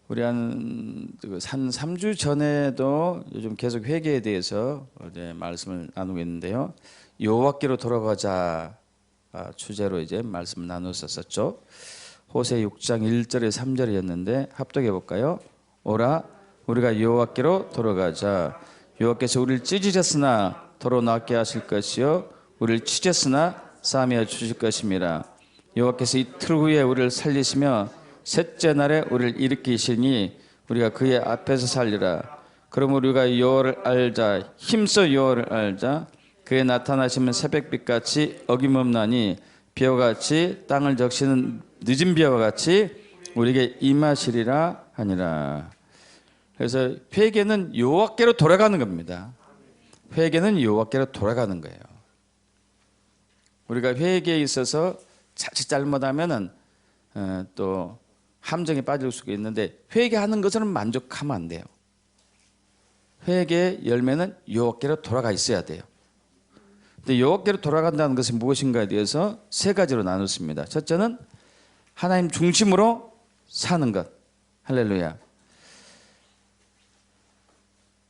우리 한 3주 전에도 요즘 계속 회개에 대해서 이제 말씀을 나누고 있는데요. 여호와께로 돌아가자 주제로 이제 말씀을 나눴었죠. 호세 6장 1절에 3절이었는데 합독해 볼까요? 오라 우리가 여호와께로 돌아가자. 여호와께서 우리를 찢으셨으나 도로 낫게 하실 것이요 우리를 치셨으나 싸매어 주실 것임이라. 여호와께서 이틀 후에 우리를 살리시며 셋째 날에 우리를 일으키시니 우리가 그의 앞에서 살리라. 그럼 우리가 여호와를 알자. 힘써 여호와를 알자. 그의 나타나시면 새벽빛같이 어김없나니 비와 같이 땅을 적시는 늦은 비와 같이 우리에게 임하시리라 하니라. 그래서 회개는 여호와께로 돌아가는 겁니다. 회개는 여호와께로 돌아가는 거예요. 우리가 회개에 있어서 자칫 잘못하면은 또 함정에 빠질 수가 있는데 회개하는 것으로는 만족하면 안 돼요. 회개의 열매는 여호와께로 돌아가 있어야 돼요. 근데 여호와께로 돌아간다는 것이 무엇인가에 대해서 세 가지로 나눴습니다. 첫째는 하나님 중심으로 사는 것. 할렐루야.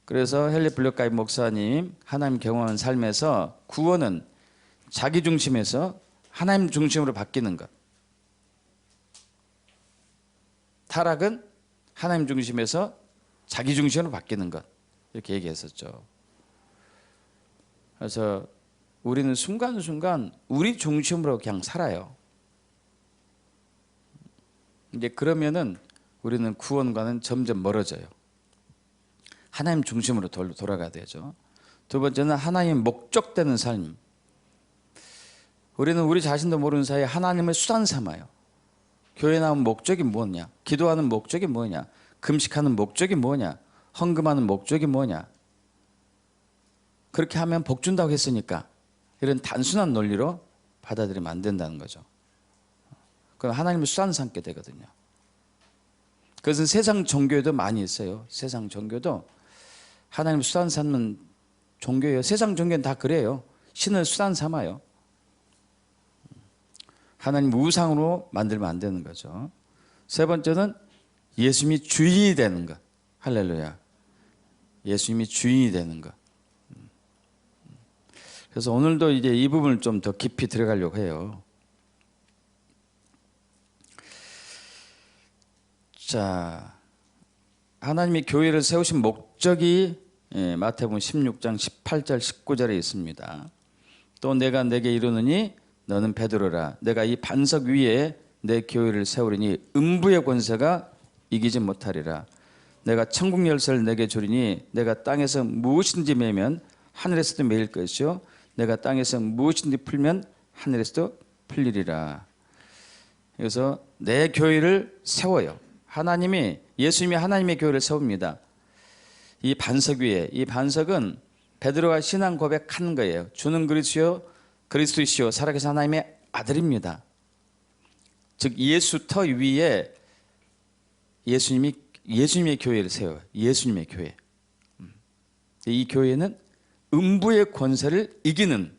그래서 헨리 블랙가이 목사님 하나님 경험한 삶에서 구원은 자기 중심에서 하나님 중심으로 바뀌는 것. 타락은 하나님 중심에서 자기 중심으로 바뀌는 것. 이렇게 얘기했었죠. 그래서 우리는 순간순간 우리 중심으로 그냥 살아요. 이제 그러면은 우리는 구원과는 점점 멀어져요. 하나님 중심으로 돌아가야 되죠. 두 번째는 하나님 목적되는 삶. 우리는 우리 자신도 모르는 사이에 하나님을 수단 삼아요. 교회 나온 목적이 뭐냐? 기도하는 목적이 뭐냐? 금식하는 목적이 뭐냐? 헌금하는 목적이 뭐냐? 그렇게 하면 복 준다고 했으니까 이런 단순한 논리로 받아들이면 안 된다는 거죠. 그럼 하나님을 수단 삼게 되거든요. 그것은 세상 종교에도 많이 있어요. 세상 종교도 하나님을 수단 삼는 종교예요. 세상 종교는 다 그래요. 신을 수단 삼아요. 하나님 우상으로 만들면 안 되는 거죠. 세 번째는 예수님이 주인이 되는 것. 할렐루야. 예수님이 주인이 되는 것. 그래서 오늘도 이제 이 부분을 좀 더 깊이 들어가려고 해요. 자, 하나님이 교회를 세우신 목적이 마태복음 16장 18절 19절에 있습니다. 또 내가 내게 이르노니 너는 베드로라. 내가 이 반석 위에 내 교회를 세우리니 음부의 권세가 이기지 못하리라. 내가 천국 열쇠를 내게 주리니 내가 땅에서 무엇인지 매면 하늘에서도 매일 것이요 내가 땅에서 무엇인지 풀면 하늘에서도 풀리리라. 그래서 내 교회를 세워요. 하나님이 예수님이 하나님의 교회를 세웁니다. 이 반석 위에, 이 반석은 베드로가 신앙 고백한 거예요. 주는 그리스도이시요 살아계신 하나님의 아들입니다. 즉 예수 터 위에 예수님의 교회를 세워요. 예수님의 교회. 이 교회는 음부의 권세를 이기는,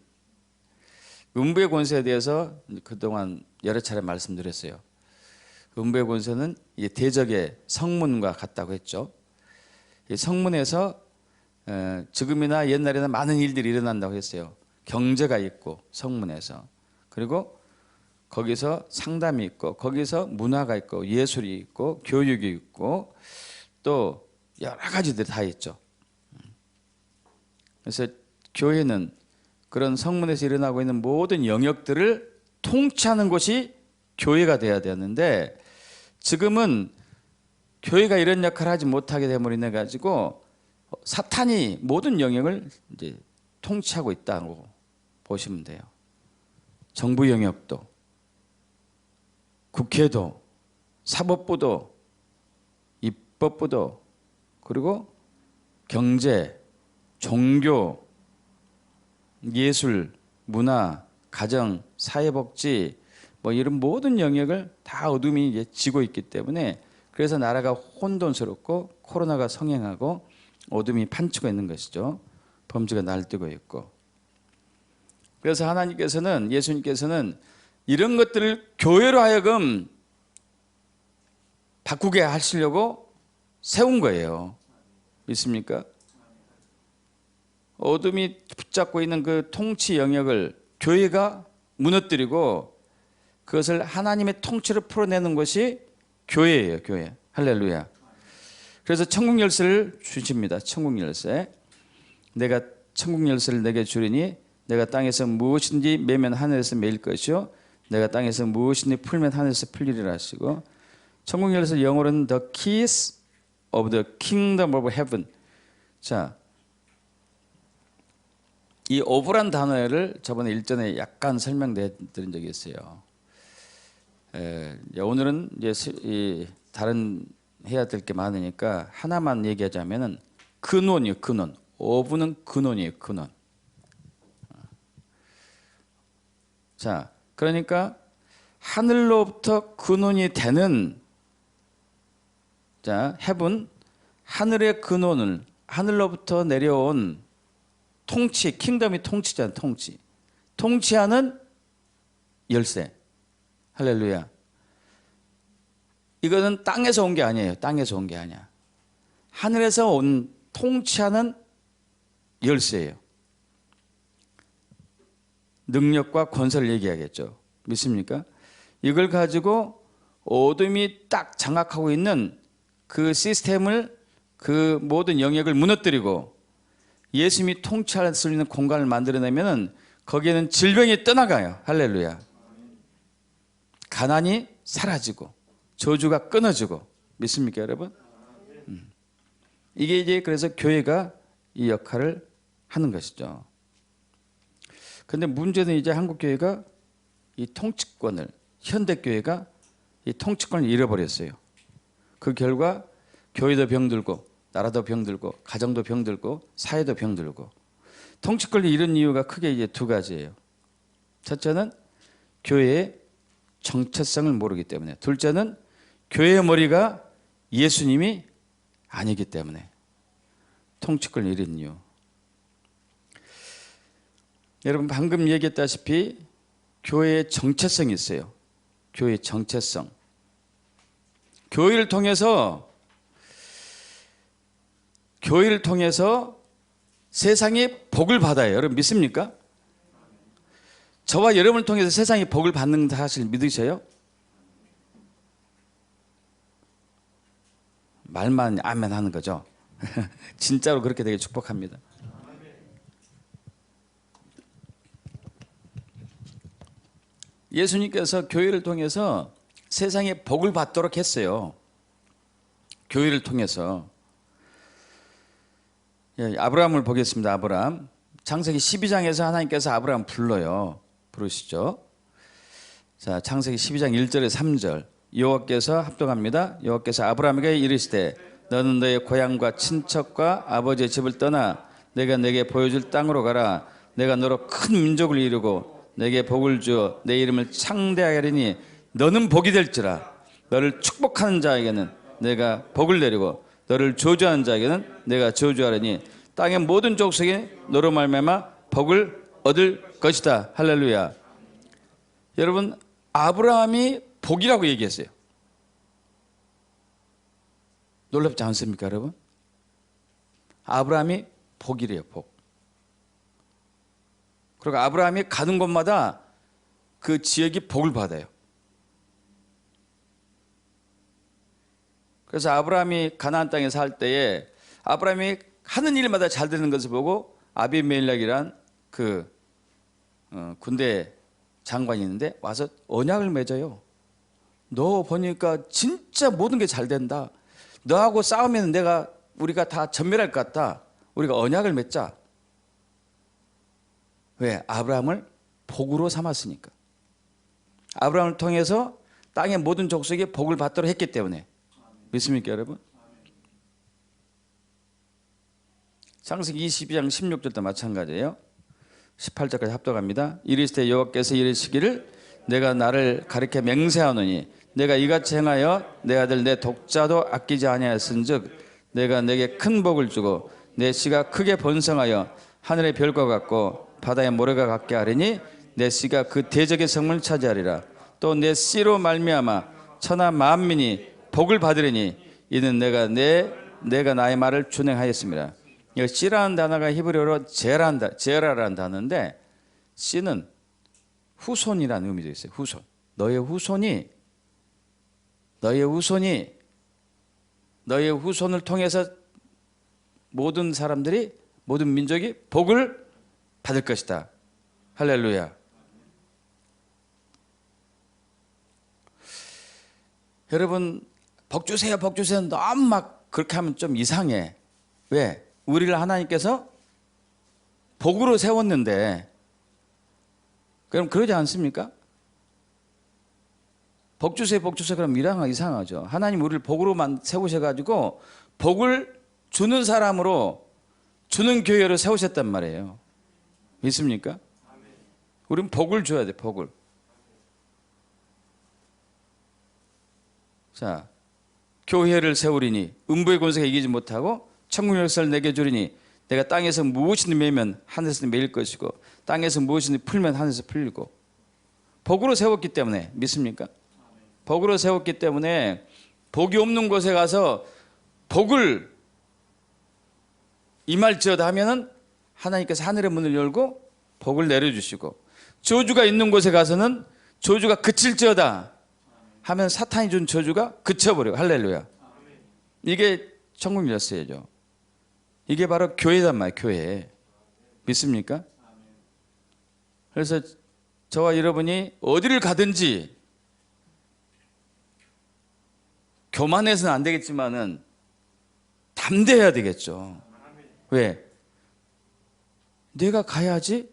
음부의 권세에 대해서 그동안 여러 차례 말씀드렸어요. 음부의 권세는 대적의 성문과 같다고 했죠. 성문에서 지금이나 옛날에는 많은 일들이 일어난다고 했어요. 경제가 있고 성문에서, 그리고 거기서 상담이 있고 거기서 문화가 있고 예술이 있고 교육이 있고 또 여러 가지들이 다 있죠. 그래서 교회는 그런 성문에서 일어나고 있는 모든 영역들을 통치하는 곳이 교회가 돼야 되는데 지금은 교회가 이런 역할을 하지 못하게 됨으로 인해 가지고 사탄이 모든 영역을 이제 통치하고 있다고 보시면 돼요. 정부 영역도, 국회도, 사법부도, 입법부도, 그리고 경제, 종교, 예술, 문화, 가정, 사회복지 뭐 이런 모든 영역을 다 어둠이 이제 지고 있기 때문에 그래서 나라가 혼돈스럽고 코로나가 성행하고 어둠이 판치고 있는 것이죠. 범죄가 날뛰고 있고. 그래서 하나님께서는, 예수님께서는 이런 것들을 교회로 하여금 바꾸게 하시려고 세운 거예요. 믿습니까? 어둠이 붙잡고 있는 그 통치 영역을 교회가 무너뜨리고 그것을 하나님의 통치로 풀어내는 것이 교회예요. 교회. 할렐루야. 그래서 천국 열쇠를 주십니다. 천국 열쇠. 내가 천국 열쇠를 내게 주리니 내가 땅에서 무엇인지 매면 하늘에서 매일 것이요 내가 땅에서 무엇인지 풀면 하늘에서 풀리리라 하시고, 천국 열쇠 영어로는 the keys of the kingdom of heaven. 자, 이 of란 단어를 저번에 일전에 약간 설명드린 적이 있어요. 오늘은 이제 다른 해야 될 게 많으니까 하나만 얘기하자면은 근원이요, 근원. of는 근원이에요, 근원. 자, 그러니까 하늘로부터 근원이 되는, 자, heaven, 하늘의 근원을, 하늘로부터 내려온 통치, 킹덤이 통치잖아, 통치. 통치하는 열쇠. 할렐루야. 이거는 땅에서 온 게 아니에요. 땅에서 온 게 아니야. 하늘에서 온 통치하는 열쇠예요. 능력과 권세를 얘기하겠죠. 믿습니까? 이걸 가지고 어둠이 딱 장악하고 있는 그 시스템을, 그 모든 영역을 무너뜨리고 예수님이 통치할 수 있는 공간을 만들어내면 거기에는 질병이 떠나가요. 할렐루야. 가난이 사라지고 저주가 끊어지고. 믿습니까, 여러분? 이게 이제 그래서 교회가 이 역할을 하는 것이죠. 그런데 문제는 이제 한국 교회가 이 통치권을, 현대 교회가 이 통치권을 잃어버렸어요. 그 결과 교회도 병들고 나라도 병들고 가정도 병들고 사회도 병들고. 통치권을 잃은 이유가 크게 이제 두 가지예요. 첫째는 교회의 정체성을 모르기 때문에, 둘째는 교회의 머리가 예수님이 아니기 때문에 통치권을 잃은 이유. 여러분 방금 얘기했다시피 교회의 정체성이 있어요. 교회의 정체성. 교회를 통해서 세상이 복을 받아요. 여러분 믿습니까? 저와 여러분을 통해서 세상이 복을 받는 사실 믿으세요? 말만 아멘 하는 거죠. 진짜로 그렇게 되게 축복합니다. 예수님께서 교회를 통해서 세상에 복을 받도록 했어요. 교회를 통해서. 아브라함을 보겠습니다. 아브라함. 창세기 12장에서 하나님께서 아브라함 불러요. 부르시죠. 자, 창세기 12장 1절에 3절. 여호와께서 합동합니다. 여호와께서 아브라함에게 이르시되 너는 너의 고향과 친척과 아버지의 집을 떠나 내가 내게 보여줄 땅으로 가라. 내가 너로 큰 민족을 이루고 내게 복을 주어 내 이름을 창대하게 하리니 너는 복이 될지라. 너를 축복하는 자에게는 내가 복을 내리고 너를 저주하는 자에게는 내가 저주하리니 땅의 모든 족속이 너로 말미암아 복을 얻을 것이다. 할렐루야. 여러분 아브라함이 복이라고 얘기했어요. 놀랍지 않습니까, 여러분? 아브라함이 복이래요, 복. 그리고 아브라함이 가는 곳마다 그 지역이 복을 받아요. 그래서 아브라함이 가나안 땅에 살 때에 아브라함이 하는 일마다 잘 되는 것을 보고 아비멜렉이란 그 군대 장관이 있는데 와서 언약을 맺어요. 너 보니까 진짜 모든 게 잘 된다. 너하고 싸우면 우리가 다 전멸할 것 같다. 우리가 언약을 맺자. 왜? 아브라함을 복으로 삼았으니까. 아브라함을 통해서 땅의 모든 족속이 복을 받도록 했기 때문에. 믿습니까, 여러분? 창세기 22장 16절도 마찬가지예요. 18절까지 합독합니다. 이르시되 여호와께서 이르시기를 내가 나를 가리켜 맹세하노니 내가 이같이 행하여 내 아들 내 독자도 아끼지 아니하였은즉 내가 내게 큰 복을 주고 내 씨가 크게 번성하여 하늘의 별과 같고 바다의 모래가 같게 하리니 내 씨가 그 대적의 성문을 차지하리라. 또 내 씨로 말미암아 천하 만민이 복을 받으리니 이는 내가 나의 말을 준행하였습니다. 이 씨라는 단어가 히브리어로 제라라는 단어인데 씨는 후손이라는 의미도 있어요. 후손. 너의 후손을 통해서 모든 사람들이, 모든 민족이 복을 받을 것이다. 할렐루야. 여러분, 복 주세요, 복 주세요. 너무 막 그렇게 하면 좀 이상해. 왜? 우리를 하나님께서 복으로 세웠는데, 그럼 그러지 않습니까? 복 주세요, 복 주세요. 그럼 이상하죠. 하나님 우리를 복으로만 세우셔가지고 복을 주는 사람으로, 주는 교회로 세우셨단 말이에요. 믿습니까? 우리는 복을 줘야 돼, 복을. 자, 교회를 세우리니 음부의 권세가 이기지 못하고 천국 역사를 내게 주리니 내가 땅에서 무엇이든 매면 하늘에서 매일 것이고 땅에서 무엇이든 풀면 하늘에서 풀리고. 복으로 세웠기 때문에. 믿습니까? 복으로 세웠기 때문에 복이 없는 곳에 가서 복을 임할지어다 하면은 하나님께서 하늘의 문을 열고 복을 내려주시고, 저주가 있는 곳에 가서는 저주가 그칠지어다 하면 사탄이 준 저주가 그쳐버려요. 할렐루야. 이게 천국 열쇠죠. 이게 바로 교회단 말이에요. 교회. 믿습니까? 그래서 저와 여러분이 어디를 가든지 교만해서는 안 되겠지만은 담대해야 되겠죠. 왜? 내가 가야지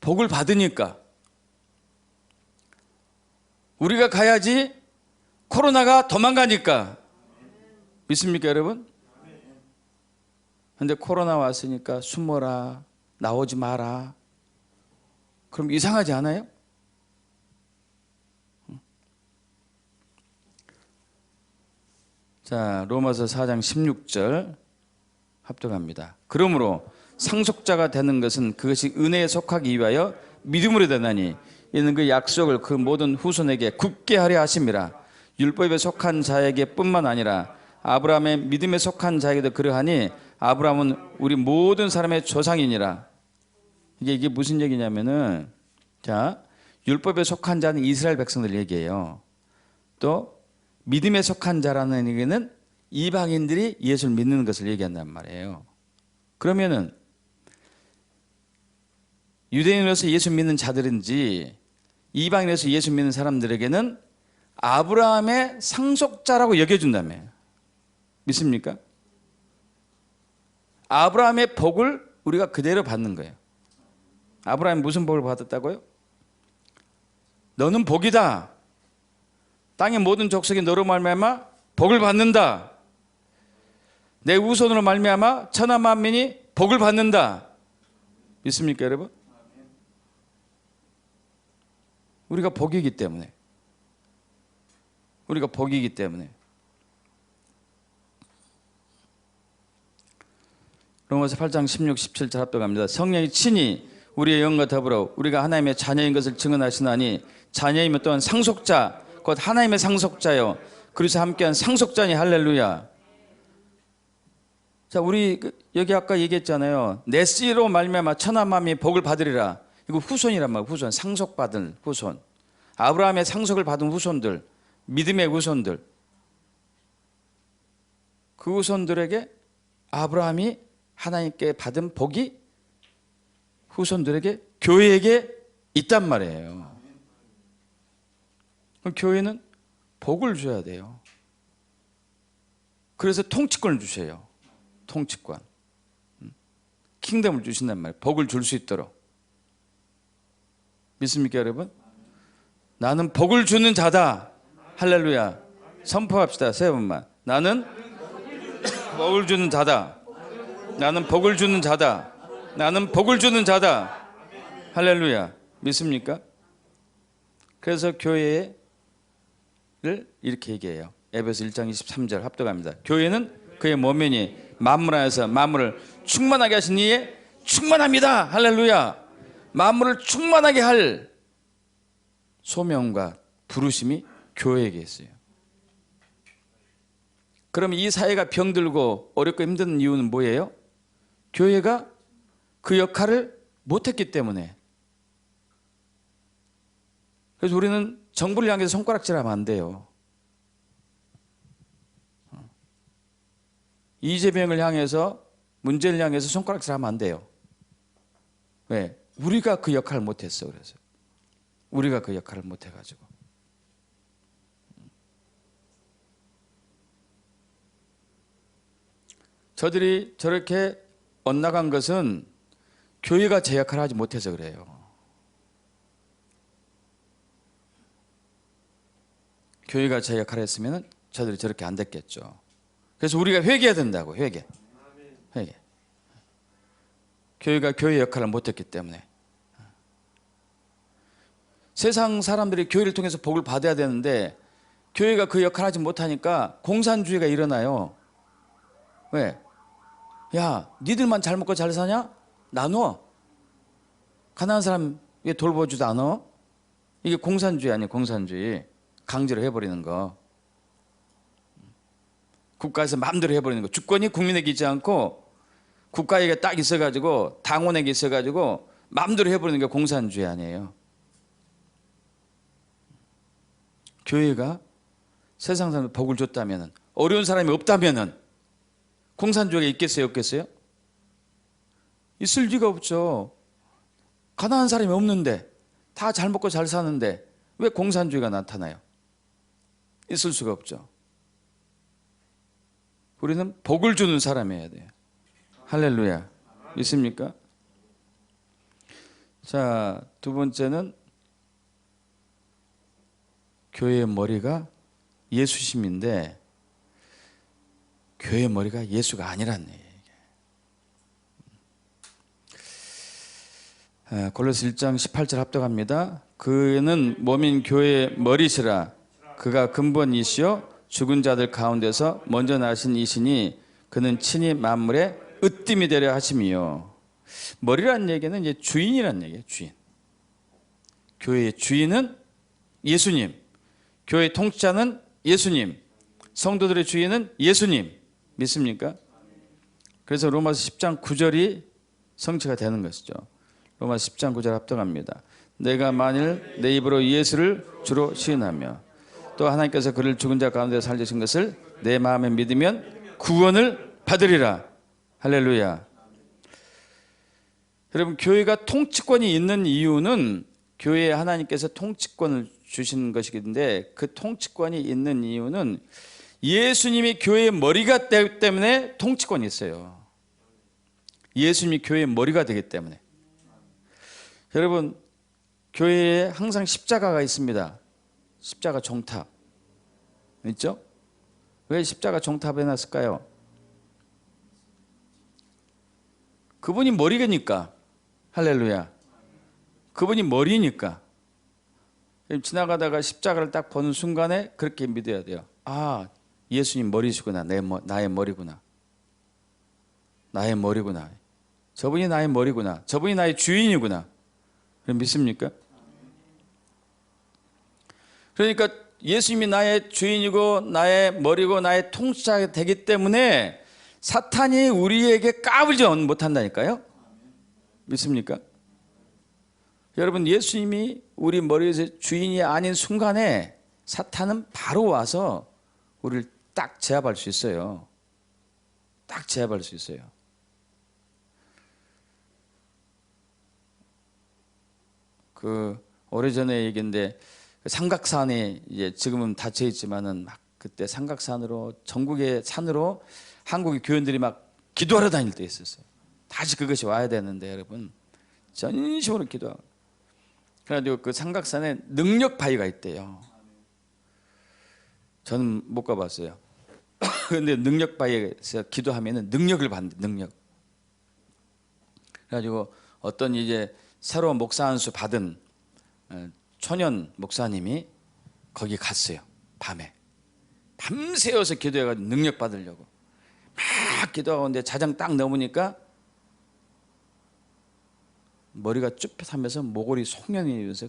복을 받으니까. 우리가 가야지 코로나가 도망가니까. 믿습니까, 여러분? 근데 코로나 왔으니까 숨어라, 나오지 마라. 그럼 이상하지 않아요? 자, 로마서 4장 16절 합독합니다. 그러므로 상속자가 되는 것은 그것이 은혜에 속하기 위하여 믿음으로 되나니 이는 그 약속을 그 모든 후손에게 굳게 하려 하심이라. 율법에 속한 자에게 뿐만 아니라 아브라함의 믿음에 속한 자에게도 그러하니 아브라함은 우리 모든 사람의 조상이니라. 이게 무슨 얘기냐면은, 자, 율법에 속한 자는 이스라엘 백성들 얘기예요. 또 믿음에 속한 자라는 얘기는 이방인들이 예수를 믿는 것을 얘기한단 말이에요. 그러면은 유대인으로서 예수 믿는 자들인지 이방인으로서 예수 믿는 사람들에게는 아브라함의 상속자라고 여겨준다며. 믿습니까? 아브라함의 복을 우리가 그대로 받는 거예요. 아브라함이 무슨 복을 받았다고요? 너는 복이다. 땅의 모든 족속이 너로 말미암아 복을 받는다. 내 후손으로 말미암아 천하 만민이 복을 받는다. 믿습니까, 여러분? 우리가 복이기 때문에. 우리가 복이기 때문에. 로마서 8장 16, 17절 합독합니다. 성령이 친히 우리의 영과 더불어 우리가 하나님의 자녀인 것을 증언하시나니 자녀이면 또한 상속자 곧 하나님의 상속자요 그리스도와 함께한 상속자니. 할렐루야. 자, 우리 여기 아까 얘기했잖아요. 내 씨로 말미암아 천하 만민이 복을 받으리라. 이거 후손이란 말이에요. 후손, 상속받은 후손. 아브라함의 상속을 받은 후손들, 믿음의 후손들. 그 후손들에게 아브라함이 하나님께 받은 복이 후손들에게, 교회에게 있단 말이에요. 그럼 교회는 복을 줘야 돼요. 그래서 통치권을 주셔요. 통치권. 킹덤을 주신단 말이에요. 복을 줄 수 있도록. 믿습니까, 여러분? 나는 복을 주는 자다. 할렐루야. 선포합시다. 세 번만. 나는 복을 주는 자다. 나는 복을 주는 자다. 나는 복을 주는 자다. 할렐루야. 믿습니까? 그래서 교회를 이렇게 얘기해요. 에베소 1장 23절 합독합니다. 교회는 그의 몸이니 만물 안에서 만물을 충만하게 하신 이에 충만합니다. 할렐루야. 만물을 충만하게 할 소명과 부르심이 교회에게 있어요. 그럼 이 사회가 병들고 어렵고 힘든 이유는 뭐예요? 교회가 그 역할을 못했기 때문에. 그래서 우리는 정부를 향해서 손가락질하면 안 돼요. 이재명을 향해서, 문재인을 향해서 손가락질하면 안 돼요. 왜? 우리가 그 역할을 못했어. 그래서 우리가 그 역할을 못해가지고. 저들이 저렇게 엇나간 것은 교회가 제 역할을 하지 못해서 그래요. 교회가 제 역할을 했으면 저들이 저렇게 안 됐겠죠. 그래서 우리가 회개해야 된다고. 회개. 교회가 교회 역할을 못했기 때문에. 세상 사람들이 교회를 통해서 복을 받아야 되는데 교회가 그 역할을 하지 못하니까 공산주의가 일어나요. 왜? 야, 니들만 잘 먹고 잘 사냐? 나눠. 가난한 사람 왜 돌보지도 않아? 이게 공산주의 아니에요. 공산주의. 강제로 해버리는 거. 국가에서 마음대로 해버리는 거. 주권이 국민에게 있지 않고 국가에게 딱 있어가지고 당원에게 있어가지고 마음대로 해버리는 게 공산주의 아니에요. 교회가 세상 사람들 복을 줬다면, 어려운 사람이 없다면 공산주의가 있겠어요? 없겠어요? 있을 리가 없죠. 가난한 사람이 없는데, 다 잘 먹고 잘 사는데 왜 공산주의가 나타나요? 있을 수가 없죠. 우리는 복을 주는 사람이어야 돼요. 할렐루야. 있습니까? 자, 두 번째는 교회의 머리가 예수심인데 교회의 머리가 예수가 아니란 얘기예요. 골로새 1장 18절 합독합니다. 그는 몸인 교회의 머리시라. 그가 근본이시요 죽은 자들 가운데서 먼저 나신 이시니 그는 친히 만물의 으뜸이 되려 하심이요. 머리란 얘기는 이제 주인이란 얘기예요. 주인. 교회의 주인은 예수님. 교회 통치자는 예수님. 성도들의 주인은 예수님. 믿습니까? 그래서 로마서 10장 9절이 성취가 되는 것이죠. 로마서 10장 9절 합독합니다. 내가 만일 내 입으로 예수를 주로 시인하며 또 하나님께서 그를 죽은 자 가운데 살리신 것을 내 마음에 믿으면 구원을 받으리라. 할렐루야. 여러분, 교회가 통치권이 있는 이유는 교회에 하나님께서 통치권을 주신 것이긴데 그 통치권이 있는 이유는 예수님이 교회의 머리가 되기 때문에 통치권이 있어요. 예수님이 교회의 머리가 되기 때문에. 여러분, 교회에 항상 십자가가 있습니다. 십자가 종탑 있죠? 왜 십자가 종탑 해놨을까요? 그분이 머리니까. 할렐루야. 그분이 머리니까. 지나가다가 십자가를 딱 보는 순간에 그렇게 믿어야 돼요. 아, 예수님 머리시구나. 나의 머리구나. 나의 머리구나. 저분이 나의 머리구나. 저분이 나의 주인이구나. 믿습니까? 그러니까 예수님이 나의 주인이고 나의 머리고 나의 통치자가 되기 때문에 사탄이 우리에게 까불지 못한다니까요. 믿습니까? 여러분, 예수님이 우리 머리에서 주인이 아닌 순간에 사탄은 바로 와서 우리를 딱 제압할 수 있어요. 딱 제압할 수 있어요. 오래전에 얘기인데 삼각산이 이제 지금은 닫혀 있지만은 막 그때 삼각산으로 전국의 산으로 한국의 교인들이 막 기도하러 다닐 때 있었어요. 다시 그것이 와야 되는데 여러분 전심으로 기도하고. 그래가지고 그 삼각산에 능력 바위가 있대요. 저는 못 가봤어요. 그런데 능력 바위에서 기도하면은 능력을 받는데 능력. 그래가지고 어떤 이제 새로 목사 안수 받은 초년 목사님이 거기 갔어요. 밤에 밤새워서 기도해가지고 능력 받으려고 막 기도하는데 자장 딱 넘으니까 머리가 쭈뼛하면서 모골이 송연이 돼서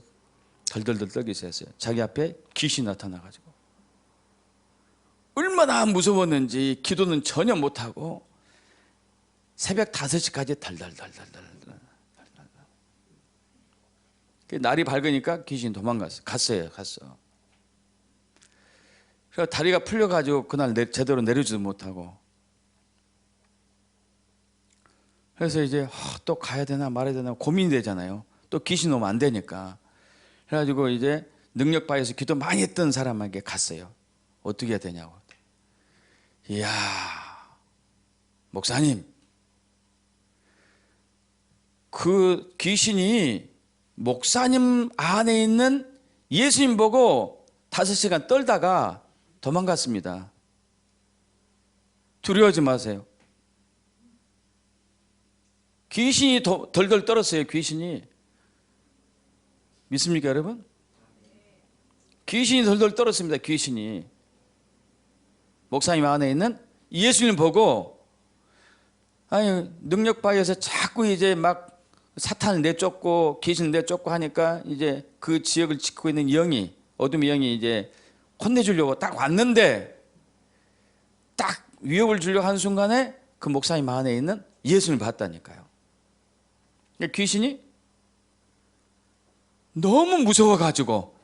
덜덜덜 떨기 시작했어요. 자기 앞에 귀신이 나타나가지고 얼마나 무서웠는지 기도는 전혀 못하고 새벽 5시까지 달달달달달. 날이 밝으니까 귀신이 갔어요. 그래서 다리가 풀려가지고 그날 제대로 내려지도 못하고, 그래서 이제 또 가야 되나 말아야 되나 고민이 되잖아요. 또 귀신 오면 안 되니까. 그래가지고 이제 능력바에서 기도 많이 했던 사람에게 갔어요. 어떻게 해야 되냐고. 이야, 목사님, 그 귀신이 목사님 안에 있는 예수님 보고 5시간 떨다가 도망갔습니다. 두려워하지 마세요. 귀신이 덜덜 떨었어요. 귀신이. 믿습니까 여러분? 귀신이 덜덜 떨었습니다. 귀신이. 목사님 안에 있는 예수님 보고, 아니 능력바에서 자꾸 이제 막 사탄을 내쫓고 귀신을 내쫓고 하니까 이제 그 지역을 지키고 있는 영이, 어둠의 영이 이제 혼내주려고 딱 왔는데, 딱 위협을 주려고 하는 순간에 그 목사님 안에 있는 예수님을 봤다니까요. 귀신이 너무 무서워가지고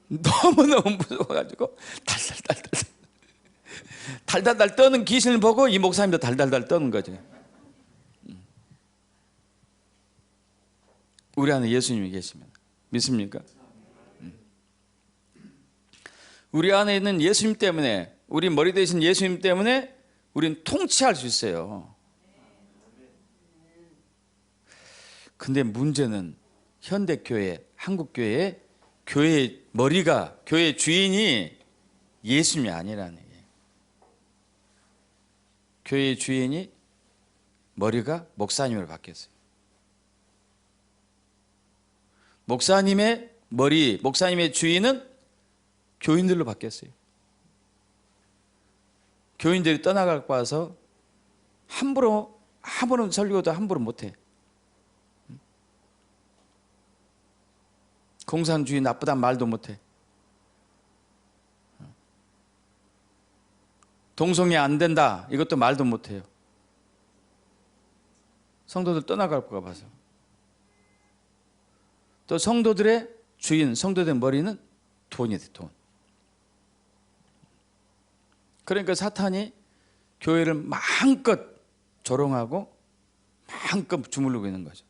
너무너무 무서워가지고 달달달 떠는 귀신을 보고 이 목사님도 달달달 떠는 거죠. 우리 안에 예수님이 계시면 믿습니까? 우리 안에 있는 예수님 때문에, 우리 머리 대신 예수님 때문에 우리는 통치할 수 있어요. 근데 문제는 현대교회, 한국교회, 교회의 머리가, 교회 주인이 예수님이 아니라는 얘기예요. 교회의 주인이 머리가 목사님으로 바뀌었어요. 목사님의 머리, 목사님의 주인은 교인들로 바뀌었어요. 교인들이 떠나갈 봐서 함부로 아무런 설교도 함부로 못해. 공산주의 나쁘단 말도 못해. 동성애 안 된다 이것도 말도 못해요. 성도들 떠나갈까 봐서. 또 성도들의 주인, 성도들의 머리는 돈이 돼, 돈. 그러니까 사탄이 교회를 마음껏 조롱하고 마음껏 주물르고 있는 거죠.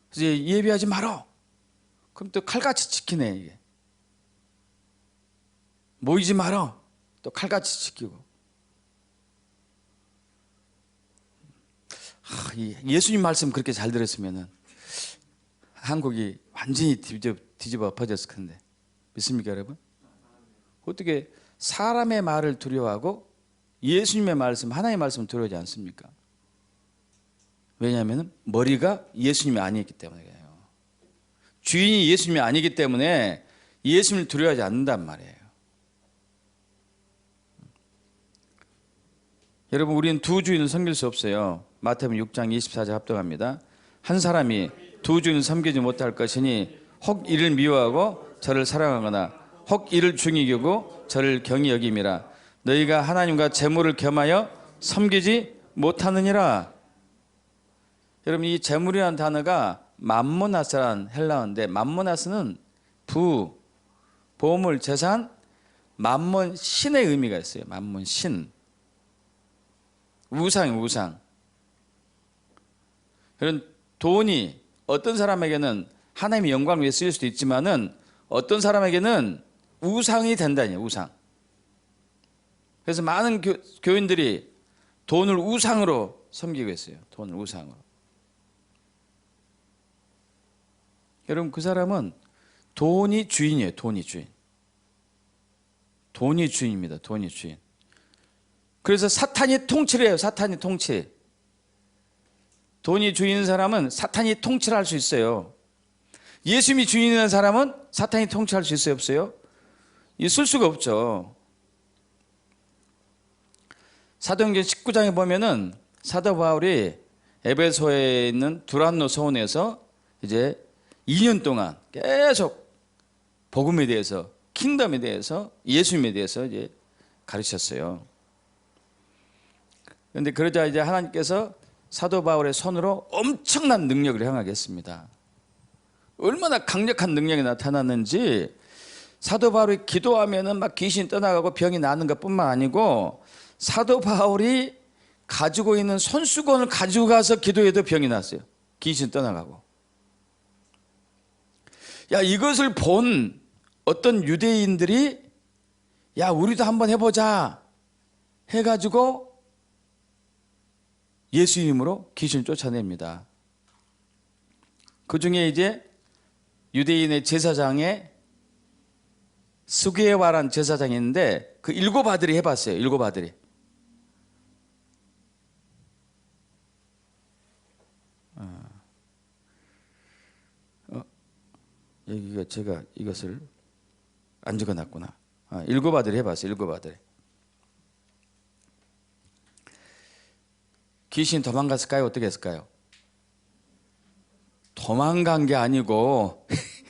그래서 예배하지 말어. 그럼 또 칼같이 지키네. 이게 모이지 말어. 또 칼같이 지키고. 예수님 말씀 그렇게 잘 들었으면은 한국이 완전히 뒤집어 엎어졌을 텐데. 믿습니까 여러분? 어떻게 사람의 말을 두려워하고 예수님의 말씀, 하나님의 말씀을 두려워하지 않습니까? 왜냐하면 머리가 예수님이 아니기 때문에. 주인이 예수님이 아니기 때문에 예수님을 두려워하지 않는단 말이에요. 여러분, 우리는 두 주인을 섬길 수 없어요. 마태복음 6장 24절 합독합니다. 한 사람이 두 주인을 섬기지 못할 것이니 혹 이를 미워하고 저를 사랑하거나 혹 이를 중히 여기고 저를 경히 여김이라. 너희가 하나님과 재물을 겸하여 섬기지 못하느니라. 여러분, 이 재물이라는 단어가 맘모나스라는 헬라어인데, 맘모나스는 부, 보물, 재산, 맘몬, 신의 의미가 있어요. 맘몬, 신. 우상. 그런 돈이 어떤 사람에게는 하나님의 영광을 위해 쓰일 수도 있지만은 어떤 사람에게는 우상이 된다니요. 우상. 그래서 많은 교인들이 돈을 우상으로 섬기고 있어요. 돈을 우상으로. 여러분, 그 사람은 돈이 주인이에요. 돈이 주인. 돈이 주인입니다. 돈이 주인. 그래서 사탄이 통치를 해요. 사탄이 통치. 돈이 주인인 사람은 사탄이 통치를 할 수 있어요. 예수님이 주인인 사람은 사탄이 통치할 수 있어요? 없어요? 있을 수가 없죠. 사도행전 19장에 보면은 사도 바울이 에베소에 있는 두란노 서원에서 이제 2년 동안 계속 복음에 대해서, 킹덤에 대해서, 예수님에 대해서 이제 가르쳤어요. 그런데 그러자 이제 하나님께서 사도 바울의 손으로 엄청난 능력을 행하게 했습니다. 얼마나 강력한 능력이 나타났는지, 사도 바울이 기도하면은 막 귀신이 떠나가고 병이 나는 것뿐만 아니고, 사도 바울이 가지고 있는 손수건을 가지고 가서 기도해도 병이 났어요. 귀신 떠나가고. 야, 이것을 본 어떤 유대인들이 야, 우리도 한번 해보자 해가지고 예수 이름으로 귀신을 쫓아냅니다. 그 중에 이제 유대인의 제사장에 스게와라는 제사장이 있는데, 그 7 아들이 해봤어요. 7 아들이. 여기가 제가 이것을 안 적어놨구나. 7 아들이 해봤어요. 7 아들이. 귀신 도망갔을까요? 어떻게 했을까요? 도망간 게 아니고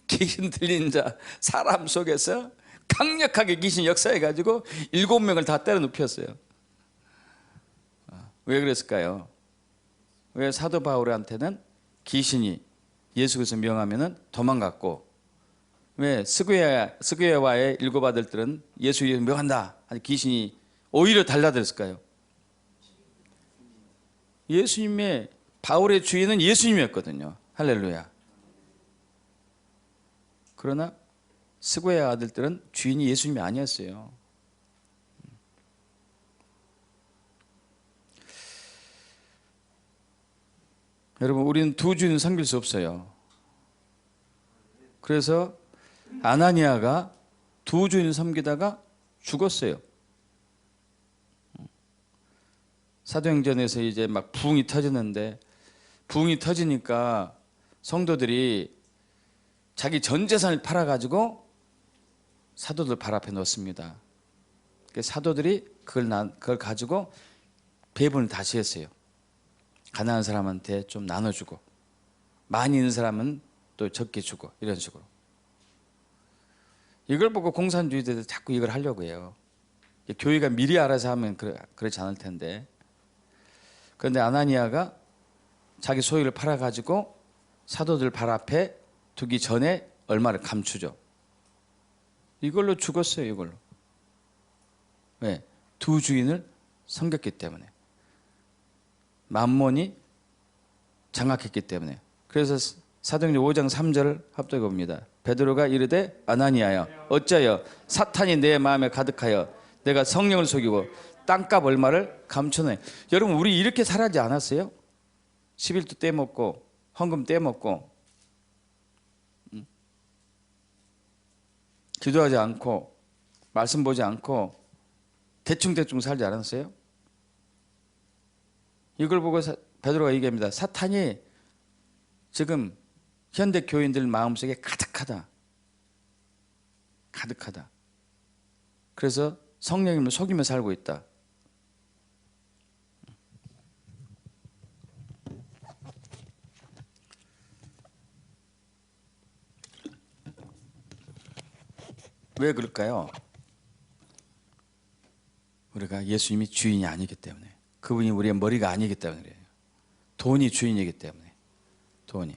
귀신 들린 자 사람 속에서 강력하게 귀신 역사해가지고 7명을 다 때려 눕혔어요. 왜 그랬을까요? 왜 사도 바울한테는 귀신이 예수 그리스도 명하면은 도망갔고, 왜 스게와의 7 아들들은 예수 이름 명한다 아니 귀신이 오히려 달라들었을까요? 예수님의, 바울의 주인은 예수님이었거든요. 할렐루야. 그러나 스게의 아들들은 주인이 예수님이 아니었어요. 여러분, 우리는 두 주인을 섬길 수 없어요. 그래서 아나니아가 두 주인을 섬기다가 죽었어요. 사도행전에서 이제 막 부흥이 터지는데, 부흥이 터지니까 성도들이 자기 전 재산을 팔아가지고 사도들 발 앞에 놓습니다. 사도들이 그걸 가지고 배분을 다시 했어요. 가난한 사람한테 좀 나눠주고, 많이 있는 사람은 또 적게 주고, 이런 식으로. 이걸 보고 공산주의자들이 자꾸 이걸 하려고 해요. 교회가 미리 알아서 하면 그렇지 않을 텐데. 그런데 아나니아가 자기 소유를 팔아가지고 사도들 발 앞에 두기 전에 얼마를 감추죠. 이걸로 죽었어요. 이걸로. 왜? 두 주인을 섬겼기 때문에. 만몬이 장악했기 때문에. 그래서 사도행전 5장 3절을 합독해 봅니다. 베드로가 이르되 아나니아여, 어찌하여 사탄이 내 마음에 가득하여 내가 성령을 속이고 땅값 얼마를 감춰내. 여러분, 우리 이렇게 살지 않았어요? 11도 떼먹고 헌금 떼먹고, 기도하지 않고 말씀 보지 않고 대충 살지 않았어요? 이걸 보고 베드로가 얘기합니다. 사탄이 지금 현대 교인들 마음속에 가득하다. 그래서 성령님을 속이며 살고 있다. 왜 그럴까요? 우리가 예수님이 주인이 아니기 때문에, 그분이 우리의 머리가 아니기 때문에 그래요. 돈이 주인이기 때문에. 돈이.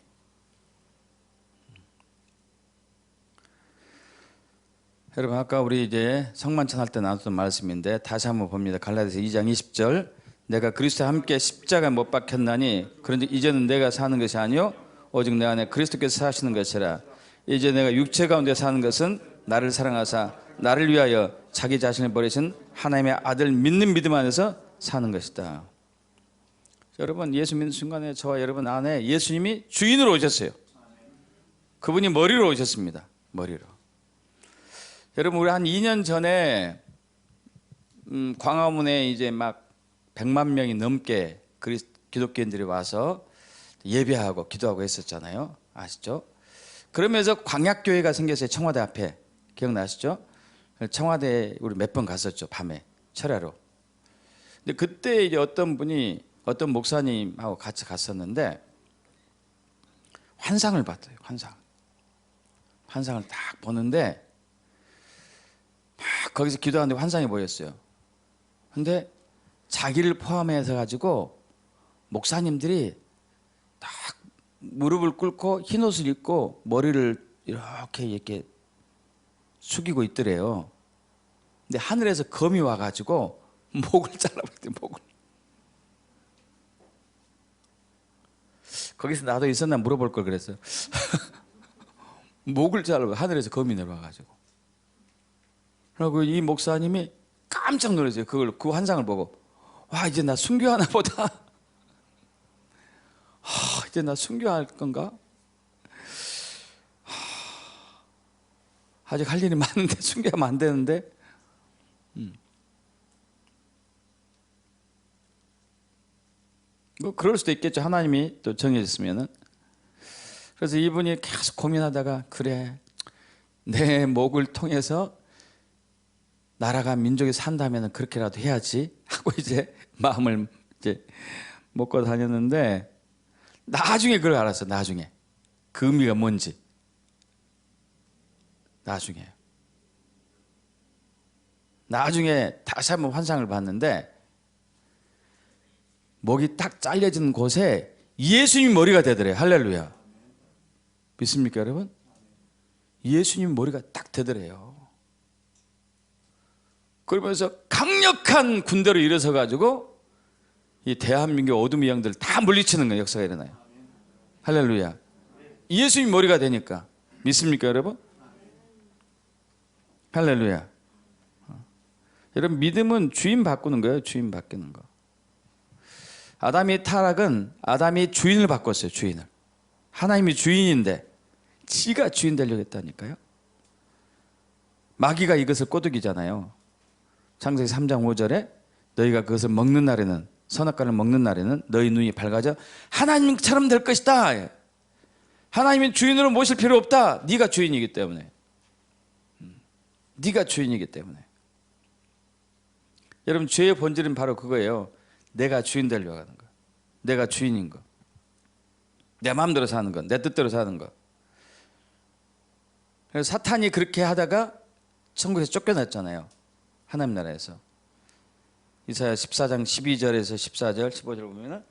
여러분, 아까 우리 이제 성만찬 할 때 나눴던 말씀인데 다시 한번 봅니다. 갈라디아서 2장 20절. 내가 그리스도와 함께 십자가에 못 박혔나니 그런즉 이제는 내가 사는 것이 아니요 오직 내 안에 그리스도께서 사시는 것이라. 이제 내가 육체 가운데 사는 것은 나를 사랑하사 나를 위하여 자기 자신을 버리신 하나님의 아들 믿는 믿음 안에서 사는 것이다. 여러분, 예수 믿는 순간에 저와 여러분 안에 예수님이 주인으로 오셨어요. 그분이 머리로 오셨습니다. 머리로. 여러분, 우리 한 2년 전에 광화문에 이제 막 100만 명이 넘게 기독교인들이 와서 예배하고 기도하고 했었잖아요. 아시죠? 그러면서 광약교회가 생겼어요. 청와대 앞에. 기억나시죠? 청와대에 우리 몇 번 갔었죠. 밤에 철야로. 근데 그때 이제 어떤 분이, 어떤 목사님하고 같이 갔었는데 환상을 봤어요. 환상을 딱 보는데 막 거기서 기도하는데 환상이 보였어요. 근데 자기를 포함해서 가지고 목사님들이 딱 무릎을 꿇고 흰 옷을 입고 머리를 이렇게 숙이고 있더래요. 근데 하늘에서 검이 와가지고 목을 잘라버렸대. 목을. 거기서 나도 있었나 물어볼 걸 그랬어요. 목을 잘라 하늘에서 검이 내려와가지고. 그리고 이 목사님이 깜짝 놀랐어요. 그 환상을 보고. 와, 이제 나 순교하나 보다. 이제 나 순교할 건가? 아직 할 일이 많은데 순교하면 안 되는데. 뭐 그럴 수도 있겠죠. 하나님이 또 정해졌으면은. 그래서 이분이 계속 고민하다가 그래, 내 목을 통해서 나라가 민족이 산다면 그렇게라도 해야지 하고 이제 마음을 이제 먹고 다녔는데 나중에 그걸 알았어. 나중에 그 의미가 뭔지. 나중에 다시 한번 환상을 봤는데 목이 딱 잘려진 곳에 예수님 머리가 되더래요. 할렐루야. 믿습니까 여러분? 예수님 머리가 딱 되더래요. 그러면서 강력한 군대로 일어서 가지고 이 대한민국 어둠의 영들 다 물리치는 거예요. 역사가 일어나요. 할렐루야. 예수님 머리가 되니까. 믿습니까 여러분? 할렐루야. 여러분 믿음은 주인 바꾸는 거예요. 주인 바뀌는 거. 아담의 타락은 아담이 주인을 바꿨어요. 주인을. 하나님이 주인인데 지가 주인 되려고 했다니까요. 마귀가 이것을 꼬드기잖아요. 창세기 3장 5절에 너희가 그것을 먹는 날에는, 선악과를 먹는 날에는 너희 눈이 밝아져 하나님처럼 될 것이다. 하나님이 주인으로 모실 필요 없다. 네가 주인이기 때문에. 네가 주인이기 때문에. 여러분 죄의 본질은 바로 그거예요. 내가 주인 되려고 하는 거. 내가 주인인 거. 내 마음대로 사는 거. 내 뜻대로 사는 거. 그래서 사탄이 그렇게 하다가 천국에서 쫓겨났잖아요. 하나님 나라에서. 이사야 14장 12절에서 14절 15절 보면은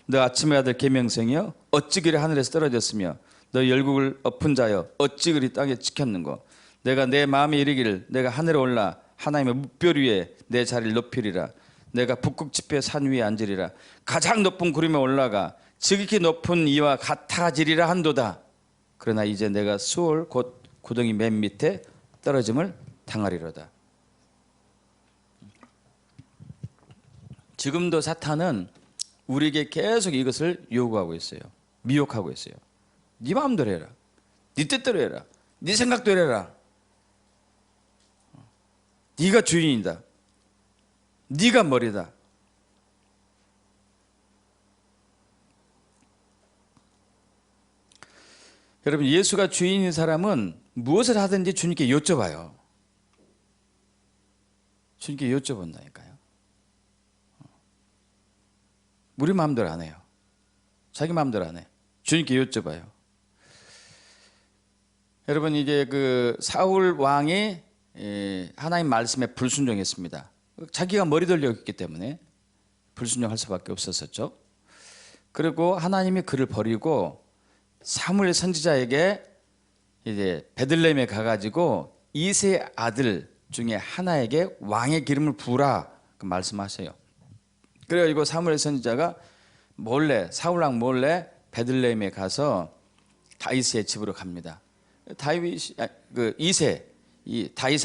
너 아침의 아들 계명성이여 어찌 그리 하늘에서 떨어졌으며 너 열국을 엎은 자여 어찌 그리 땅에 찍혔는고 내가 내 마음에 이르기를 내가 하늘에 올라 하나님의 뭇별 위에 내 자리를 높이리라. 내가 북극 지폐 산 위에 앉으리라. 가장 높은 구름에 올라가 지극히 높은 이와 같아지리라 한도다. 그러나 이제 내가 수월 곧 구덩이 맨 밑에 떨어짐을 당하리로다. 지금도 사탄은 우리에게 계속 이것을 요구하고 있어요. 미혹하고 있어요. 네 마음대로 해라. 네 뜻대로 해라. 네 생각대로 해라. 네가 주인이다. 네가 머리다. 여러분 예수가 주인인 사람은 무엇을 하든지 주님께 여쭤봐요. 주님께 여쭤본다니까요. 우리 마음대로 안 해요. 자기 마음대로 안 해. 주님께 여쭤봐요. 여러분 이제 그 사울 왕이 하나님 말씀에 불순종했습니다. 자기가 머리 돌려고 했기 때문에 불순종할 수밖에 없었었죠. 그리고 하나님이 그를 버리고 사무엘 선지자에게 이제 베들레헴에 가가지고 이세 아들 중에 하나에게 왕의 기름을 부으라 그 말씀하셔요. 그래가지고 사무엘 선지자가 몰래 사울왕 몰래 베들레헴에 가서 다윗의 집으로 갑니다. 다윗의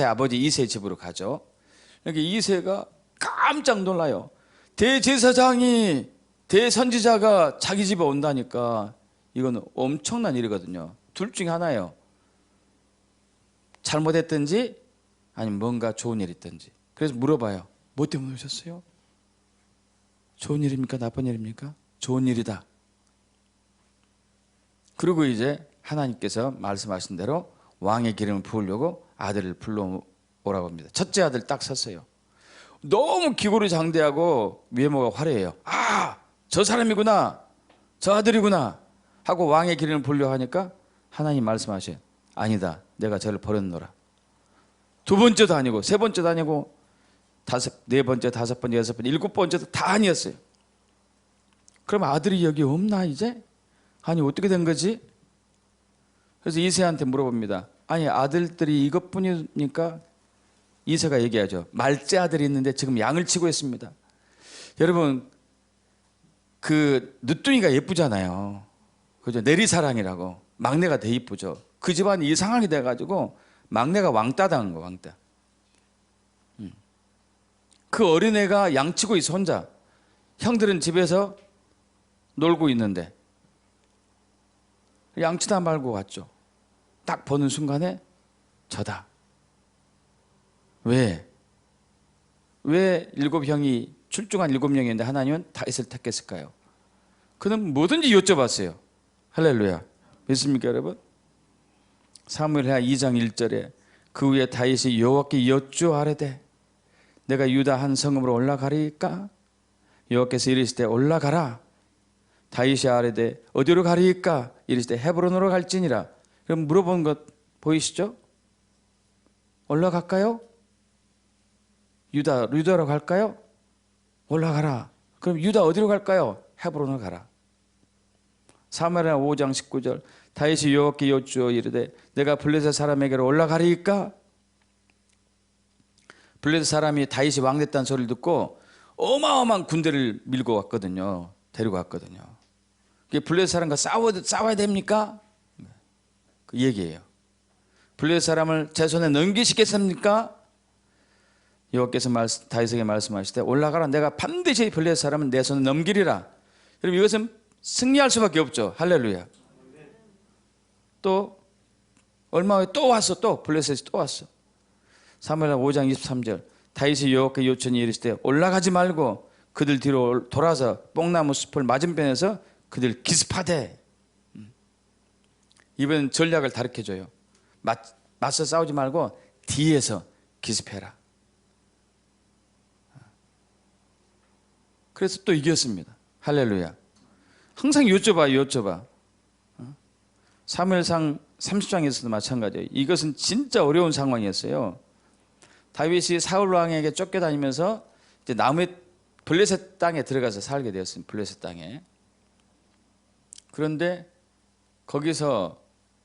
아버지 이세의 집으로 가죠. 여기 이세가 깜짝 놀라요. 대제사장이 대선지자가 자기 집에 온다니까 이거는 엄청난 일이거든요. 둘 중에 하나예요. 잘못했든지 아니면 뭔가 좋은 일이 있든지. 그래서 물어봐요. 뭐 때문에 오셨어요? 좋은 일입니까? 나쁜 일입니까? 좋은 일이다. 그리고 이제 하나님께서 말씀하신 대로 왕의 기름을 부으려고 아들을 불러오라고 합니다. 첫째 아들 딱 섰어요. 너무 기골이 장대하고 외모가 화려해요. 아, 저 사람이구나. 저 아들이구나. 하고 왕의 기름을 부으려고 하니까 하나님 말씀하셔요. 아니다. 내가 저를 버렸노라. 두 번째도 아니고 세 번째도 아니고 네 번째, 다섯 번째, 여섯 번째, 일곱 번째도 다 아니었어요. 그럼 아들이 여기 없나 이제? 아니 어떻게 된 거지? 그래서 이새한테 물어봅니다. 아니 아들들이 이것뿐이니까 이새가 얘기하죠. 말째 아들이 있는데 지금 양을 치고 있습니다. 여러분 그 늦둥이가 예쁘잖아요. 그죠? 내리사랑이라고 막내가 더 이쁘죠. 그 집안이 이 상황이 돼가지고 막내가 왕따 당한 거 왕따. 그 어린애가 양치고 있어 혼자. 형들은 집에서 놀고 있는데 양치다 말고 왔죠. 딱 보는 순간에 저다. 왜 일곱 형이 출중한 일곱 명이었는데 하나님은 다윗을 택했을까요? 그는 뭐든지 여쭤봤어요. 할렐루야. 믿습니까 여러분? 사무엘하 2장 1절에 그 후에 다윗이 여호와께 여쭈아뢰되 내가 유다 한 성읍으로 올라가리이까? 여호와께서 이르시되 올라가라. 다윗이 아뢰되 어디로 가리이까? 이르시되 헤브론으로 갈지니라. 그럼 물어본 것 보이시죠? 올라갈까요? 유다로 갈까요? 올라가라. 그럼 유다 어디로 갈까요? 헤브론으로 가라. 사무엘하 5장 19절 다윗이 여호와께 여쭈어 이르되 내가 블레셋 사람에게로 올라가리이까? 블레셋 사람이 다윗이 왕 됐다는 소리를 듣고 어마어마한 군대를 밀고 왔거든요. 데리고 왔거든요. 블레셋 사람과 싸워야 됩니까? 그 얘기예요. 블레셋 사람을 제 손에 넘기시겠습니까? 여호와께서 다윗에게 말씀하시되 올라가라. 내가 반드시 블레셋 사람은 내 손에 넘기리라. 여러분 이것은 승리할 수밖에 없죠. 할렐루야. 또 얼마 후에 또 왔어. 또 블레셋이 또 왔어. 사무엘하 5장 23절 다윗이 여호와께 여쭈니 이르시되 올라가지 말고 그들 뒤로 돌아서 뽕나무 숲을 맞은편에서 그들 기습하되. 이번엔 전략을 가르쳐줘요. 맞서 싸우지 말고 뒤에서 기습해라. 그래서 또 이겼습니다. 할렐루야. 항상 여쭤봐. 사무엘상 30장에서도 마찬가지예요. 이것은 진짜 어려운 상황이었어요. 다윗이 사울 왕에게 쫓겨다니면서 이제 나무의 블레셋 땅에 들어가서 살게 되었습니다. 블레셋 땅에. 그런데 거기서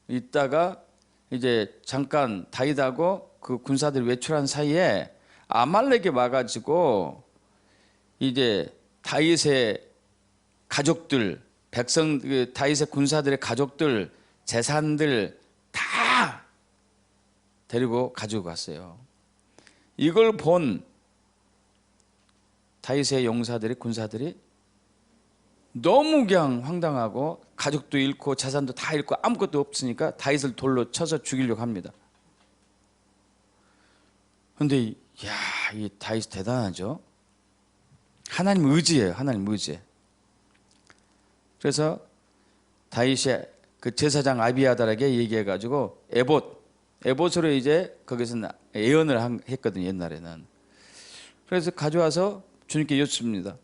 있다가 이제 잠깐 다윗하고 그 군사들이 외출한 사이에 아말렉이 와가지고 이제 다윗의 가족들, 백성, 다윗의 군사들의 가족들, 재산들 다 데리고 가지고 갔어요. 이걸 본 다윗의 용사들이, 군사들이 너무 그냥 황당하고 가족도 잃고 재산도 다 잃고 아무것도 없으니까 다윗을 돌로 쳐서 죽이려고 합니다. 그런데 이 다윗 대단하죠. 하나님 의지예요. 하나님 의지. 그래서 다윗이 그 제사장 아비아달에게 얘기해가지고 에봇으로 이제 거기서 예언을 했거든요. 옛날에는. 그래서 가져와서 주님께 여쭙습니다.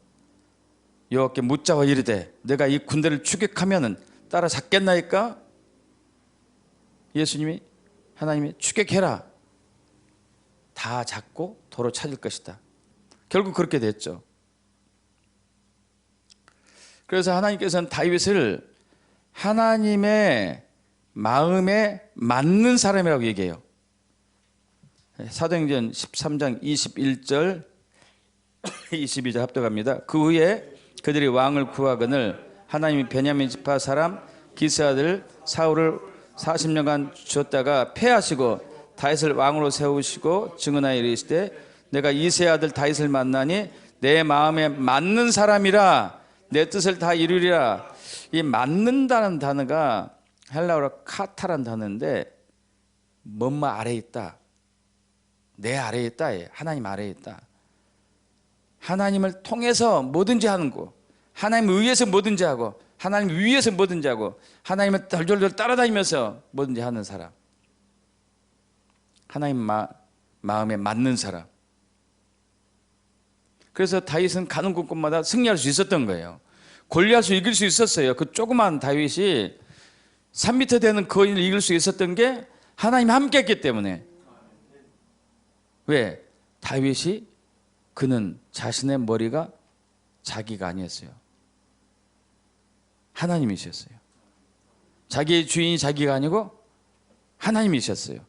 여호와께 묻자와 이르되 내가 이 군대를 추격하면은 따라잡겠나이까? 하나님이 추격해라. 다 잡고 도로 찾을 것이다. 결국 그렇게 됐죠. 그래서 하나님께서는 다윗을 하나님의 마음에 맞는 사람이라고 얘기해요. 사도행전 13장 21절 22절 합독합니다. 그 후에 그들이 왕을 구하거늘 하나님이 베냐민 지파 사람 기스 아들 사울을 40년간 주었다가 패하시고 다윗을 왕으로 세우시고 증언하여 이르시되 내가 이새의 아들 다윗을 만나니 내 마음에 맞는 사람이라 내 뜻을 다 이루리라. 이 맞는다는 단어가 헬라어로 카타라는 단어인데 뭐뭐 아래에 있다. 내 아래에 있다. 하나님 아래에 있다. 하나님을 통해서 뭐든지 하는 거, 하나님 의해서 뭐든지 하고, 하나님 위에서 뭐든지 하고, 하나님을 덜덜덜 따라다니면서 뭐든지 하는 사람. 하나님 마음에 맞는 사람. 그래서 다윗은 가는 곳곳마다 승리할 수 있었던 거예요. 골리앗을 이길 수 있었어요. 그 조그만 다윗이 3m 되는 거인을 이길 수 있었던 게 하나님이 함께 했기 때문에. 왜? 다윗이 그는 자신의 머리가 자기가 아니었어요. 하나님이셨어요. 자기의 주인이 자기가 아니고 하나님이셨어요.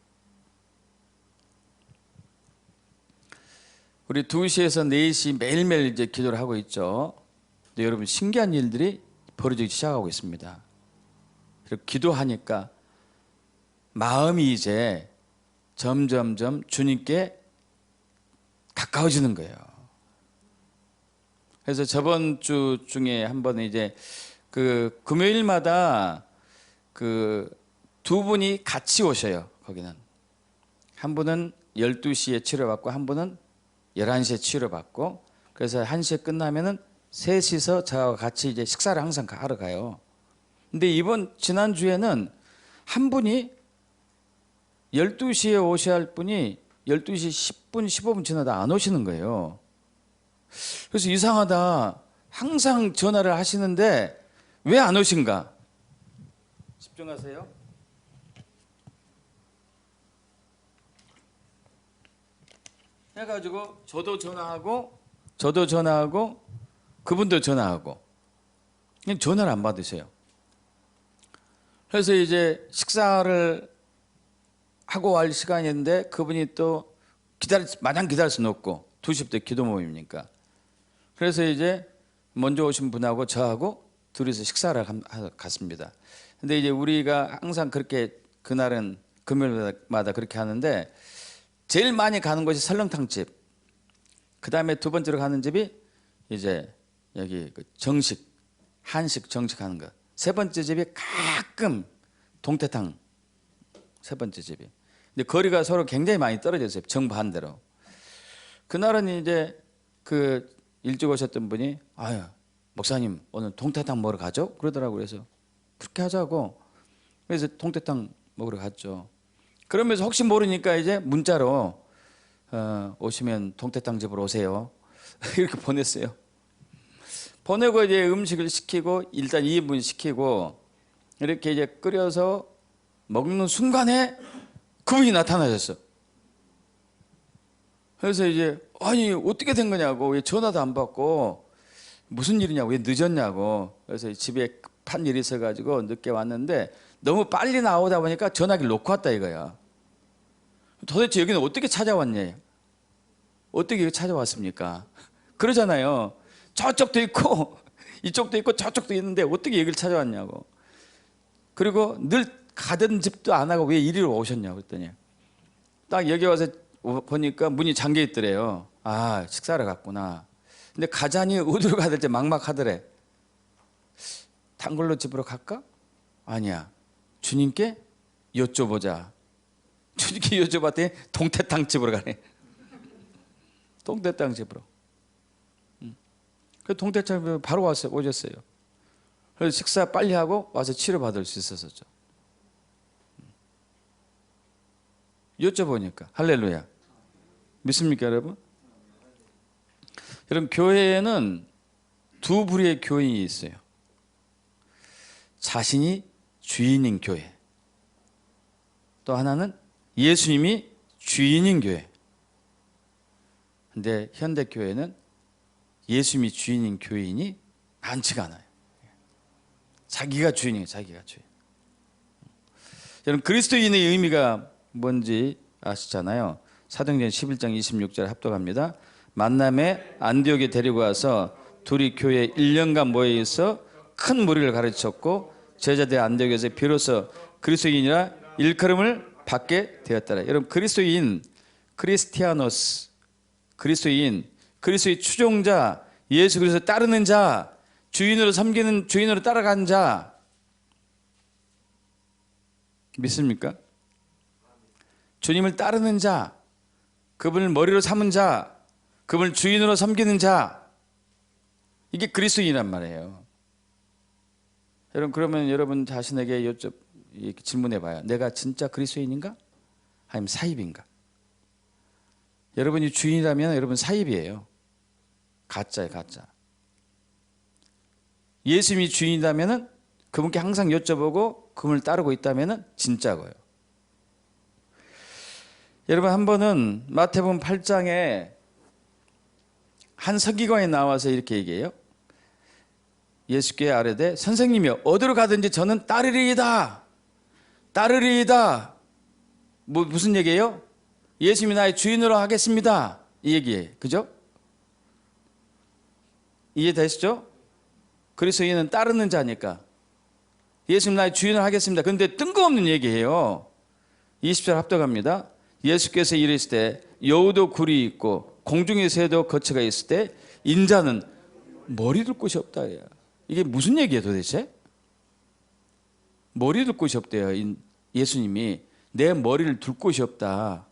우리 2시에서 4시 매일매일 이제 기도를 하고 있죠. 근데 여러분 신기한 일들이 벌어지기 시작하고 있습니다. 기도하니까 마음이 이제 점점점 주님께 가까워지는 거예요. 그래서 저번 주 중에 한 번은 이제 그 금요일마다 그 두 분이 같이 오셔요. 거기는 한 분은 12시에 치료받고 한 분은 11시에 치료받고, 그래서 1시에 끝나면은 셋이서 저와 같이 이제 식사를 항상 하러 가요. 근데 지난주에는 한 분이 12시에 오셔야 할 분이 12시 10분, 15분 지나다 안 오시는 거예요. 그래서 이상하다. 항상 전화를 하시는데 왜 안 오신가? 집중하세요. 해가지고 저도 전화하고 그분도 전화하고 전화를 안 받으세요. 그래서 이제 식사를 하고 할 시간인데 그분이 또 마냥 기다릴 수는 없고 2시부터 기도 모임이니까. 그래서 이제 먼저 오신 분하고 저하고 둘이서 식사를 갔습니다. 근데 이제 우리가 항상 그렇게 그날은 금요일마다 그렇게 하는데 제일 많이 가는 곳이 설렁탕집. 그 다음에 두 번째로 가는 집이 이제 여기 정식, 한식 정식 하는 거. 세 번째 집이 가끔 동태탕. 세 번째 집이. 근데 거리가 서로 굉장히 많이 떨어졌어요. 정반대로. 그날은 이제 그 일찍 오셨던 분이 아유 목사님 오늘 동태탕 먹으러 가죠? 그러더라고요. 그래서 그렇게 하자고. 그래서 동태탕 먹으러 갔죠. 그러면서 혹시 모르니까 이제 문자로 오시면 동태탕 집으로 오세요. 이렇게 보냈어요. 보내고 이제 음식을 시키고 일단 2인분 시키고 이렇게 이제 끓여서 먹는 순간에 그분이 나타나셨어. 그래서 이제 아니 어떻게 된 거냐고, 왜 전화도 안 받고 무슨 일이냐고, 왜 늦었냐고. 그래서 집에 급한 일이 있어가지고 늦게 왔는데 너무 빨리 나오다 보니까 전화기를 놓고 왔다 이거야. 도대체 여기는 어떻게 찾아왔냐? 어떻게 찾아왔습니까? 그러잖아요. 저쪽도 있고 이쪽도 있고 저쪽도 있는데 어떻게 여기를 찾아왔냐고. 그리고 늘 가던 집도 안 하고 왜 이리로 오셨냐고 그랬더니 딱 여기 와서 보니까 문이 잠겨 있더래요. 아 식사를 갔구나. 근데 가자니 어디로 가야 될지 막막하더래. 단골로 집으로 갈까? 아니야. 주님께 여쭤보자. 주님께 여쭤봤더니 동태탕 집으로 가네. 동태탕 집으로. 그 동태탕 집으로 바로 오셨어요. 그래서 식사 빨리 하고 와서 치료받을 수 있었죠. 여쭤보니까. 할렐루야. 믿습니까 여러분? 여러분 교회에는 두 부류의 교인이 있어요. 자신이 주인인 교회. 또 하나는 예수님이 주인인 교회. 근데 현대 교회는 예수님이 주인인 교인이 많지가 않아요. 자기가 주인이에요. 자기가 주인. 여러분 그리스도인의 의미가 뭔지 아시잖아요. 사도행전 11장 26절 합독합니다. 만남에 안디옥에 데리고 와서 둘이 교회에 1년간 모여 있어 큰 무리를 가르쳤고 제자들 안디옥에서 비로소 그리스도인이라 일컬음을 받게 되었더라. 여러분 그리스도인, 크리스티아노스, 그리스도인, 그리스도의 추종자, 예수 그리스도 따르는 자, 주인으로 섬기는, 주인으로 따라가는 자 믿습니까? 주님을 따르는 자, 그분을 머리로 삼은 자, 그분을 주인으로 섬기는 자, 이게 그리스도인이란 말이에요. 여러분 그러면 여러분 자신에게 질문해 봐요. 내가 진짜 그리스도인인가? 아니면 사입인가? 여러분이 주인이라면 여러분 사입이에요. 가짜예요, 가짜. 예수님이 주인이라면 그분께 항상 여쭤보고 그분을 따르고 있다면 진짜고요. 여러분 한 번은 마태복음 8장에 한 서기관이 나와서 이렇게 얘기해요. 예수께 아뢰되 선생님이여 어디로 가든지 저는 따르리이다. 따르리이다. 무슨 얘기예요? 예수님이 나의 주인으로 하겠습니다. 이 얘기예요. 그죠? 이해되시죠? 그리스도인은 따르는 자니까 예수님 나의 주인을 하겠습니다. 그런데 뜬금없는 얘기예요. 20절 합독합니다. 예수께서 이르시되 여우도 굴이 있고 공중의 새도 거처가 있을 때 인자는 머리 둘 곳이 없다. 이게 무슨 얘기예요 도대체? 머리 둘 곳이 없대요. 예수님이 내 머리를 둘 곳이 없다.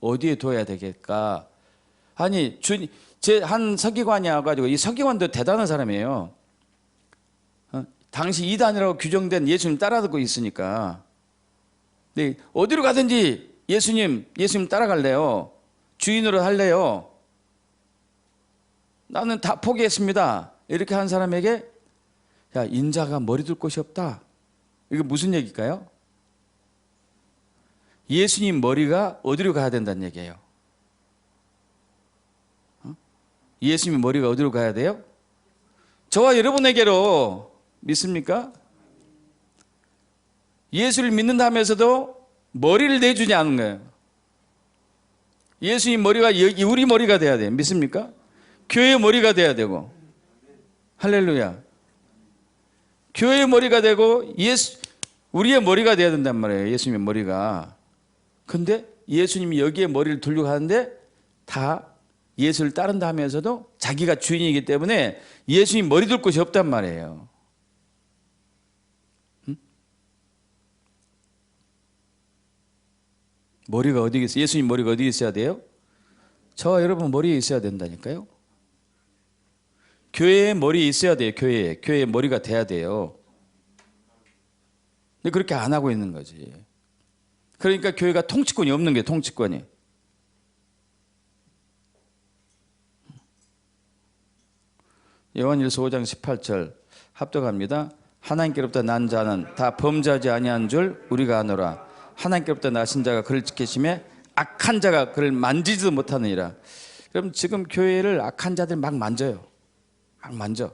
어디에 둬야 되겠까? 아니 제 한 서기관이 와가지고, 이 서기관도 대단한 사람이에요. 당시 이단이라고 규정된 예수님 따라듣고 있으니까. 네, 어디로 가든지 예수님 따라갈래요. 주인으로 할래요. 나는 다 포기했습니다. 이렇게 한 사람에게 야, 인자가 머리 둘 곳이 없다. 이게 무슨 얘기일까요? 예수님 머리가 어디로 가야 된다는 얘기예요. 예수님 머리가 어디로 가야 돼요? 저와 여러분에게로. 믿습니까? 예수를 믿는다면서도 머리를 내주지 않은 거예요. 예수님 머리가 우리 머리가 돼야 돼요. 믿습니까? 교회의 머리가 돼야 되고. 할렐루야. 교회의 머리가 되고 우리의 머리가 돼야 된단 말이에요. 예수님의 머리가. 근데 예수님이 여기에 머리를 두려고 하는데 다 예수를 따른다 하면서도 자기가 주인이기 때문에 예수님 머리 둘 곳이 없단 말이에요. 머리가 어디 있어요? 예수님 머리가 어디 있어야 돼요? 저와 여러분 머리에 있어야 된다니까요. 교회에 머리 있어야 돼요. 교회에 머리가 돼야 돼요. 근데 그렇게 안 하고 있는 거지. 그러니까 교회가 통치권이 없는 게 통치권이. 요한일서 5장 18절 합독합니다. 하나님께로부터 난 자는 다 범죄하지 아니한 줄 우리가 아노라. 하나님께로부터 나신 자가 그를 지키심에 악한 자가 그를 만지지도 못하느니라. 그럼 지금 교회를 악한 자들 막 만져요. 막 만져.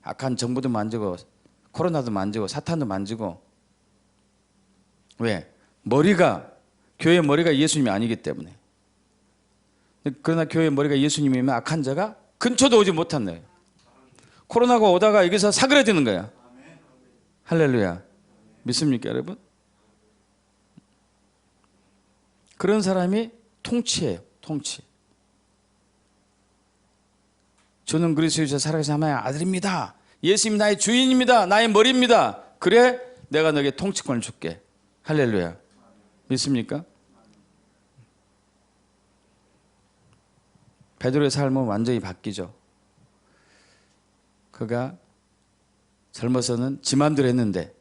악한 정부도 만지고 코로나도 만지고 사탄도 만지고. 왜? 교회의 머리가 예수님이 아니기 때문에. 그러나 교회의 머리가 예수님이면 악한 자가 근처도 오지 못한 거예요. 코로나가 오다가 여기서 사그라지는 거야. 할렐루야. 믿습니까 여러분? 그런 사람이 통치예요. 통치. 저는 그리스도에서 살아계신 하나님의 아들입니다. 예수님이 나의 주인입니다. 나의 머리입니다. 그래 내가 너에게 통치권을 줄게. 할렐루야. 믿습니까? 베드로의 삶은 완전히 바뀌죠. 그가 젊어서는 지 맘대로 했는데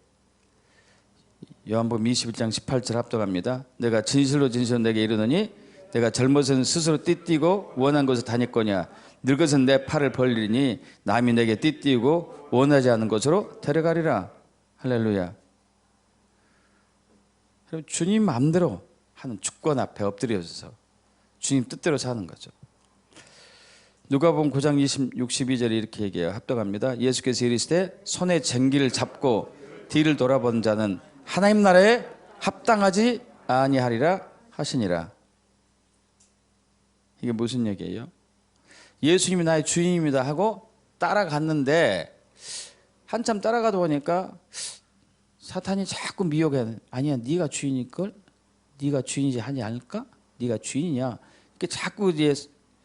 요한복음 21장 18절 합독합니다. 내가 진실로 내게 이르노니 내가 젊어서는 스스로 띠띠고 원한 곳에 다녔거냐 늙어서는 내 팔을 벌리니 남이 내게 띠띠고 원하지 않은 곳으로 데려가리라. 할렐루야. 주님 마음대로 하는 주권 앞에 엎드려서 주님 뜻대로 사는 거죠. 누가복음 9장 62절에 이렇게 얘기해요. 합독합니다. 예수께서 이르시되 손에 쟁기를 잡고 뒤를 돌아본 자는 하나님 나라에 합당하지 아니하리라 하시니라. 이게 무슨 얘기예요? 예수님이 나의 주인입니다 하고 따라갔는데 한참 따라가다 보니까 사탄이 자꾸 미혹해. 아니야, 네가 주인일걸? 네가 주인이지 하지 않을까? 네가 주인이야. 이렇게 자꾸 이제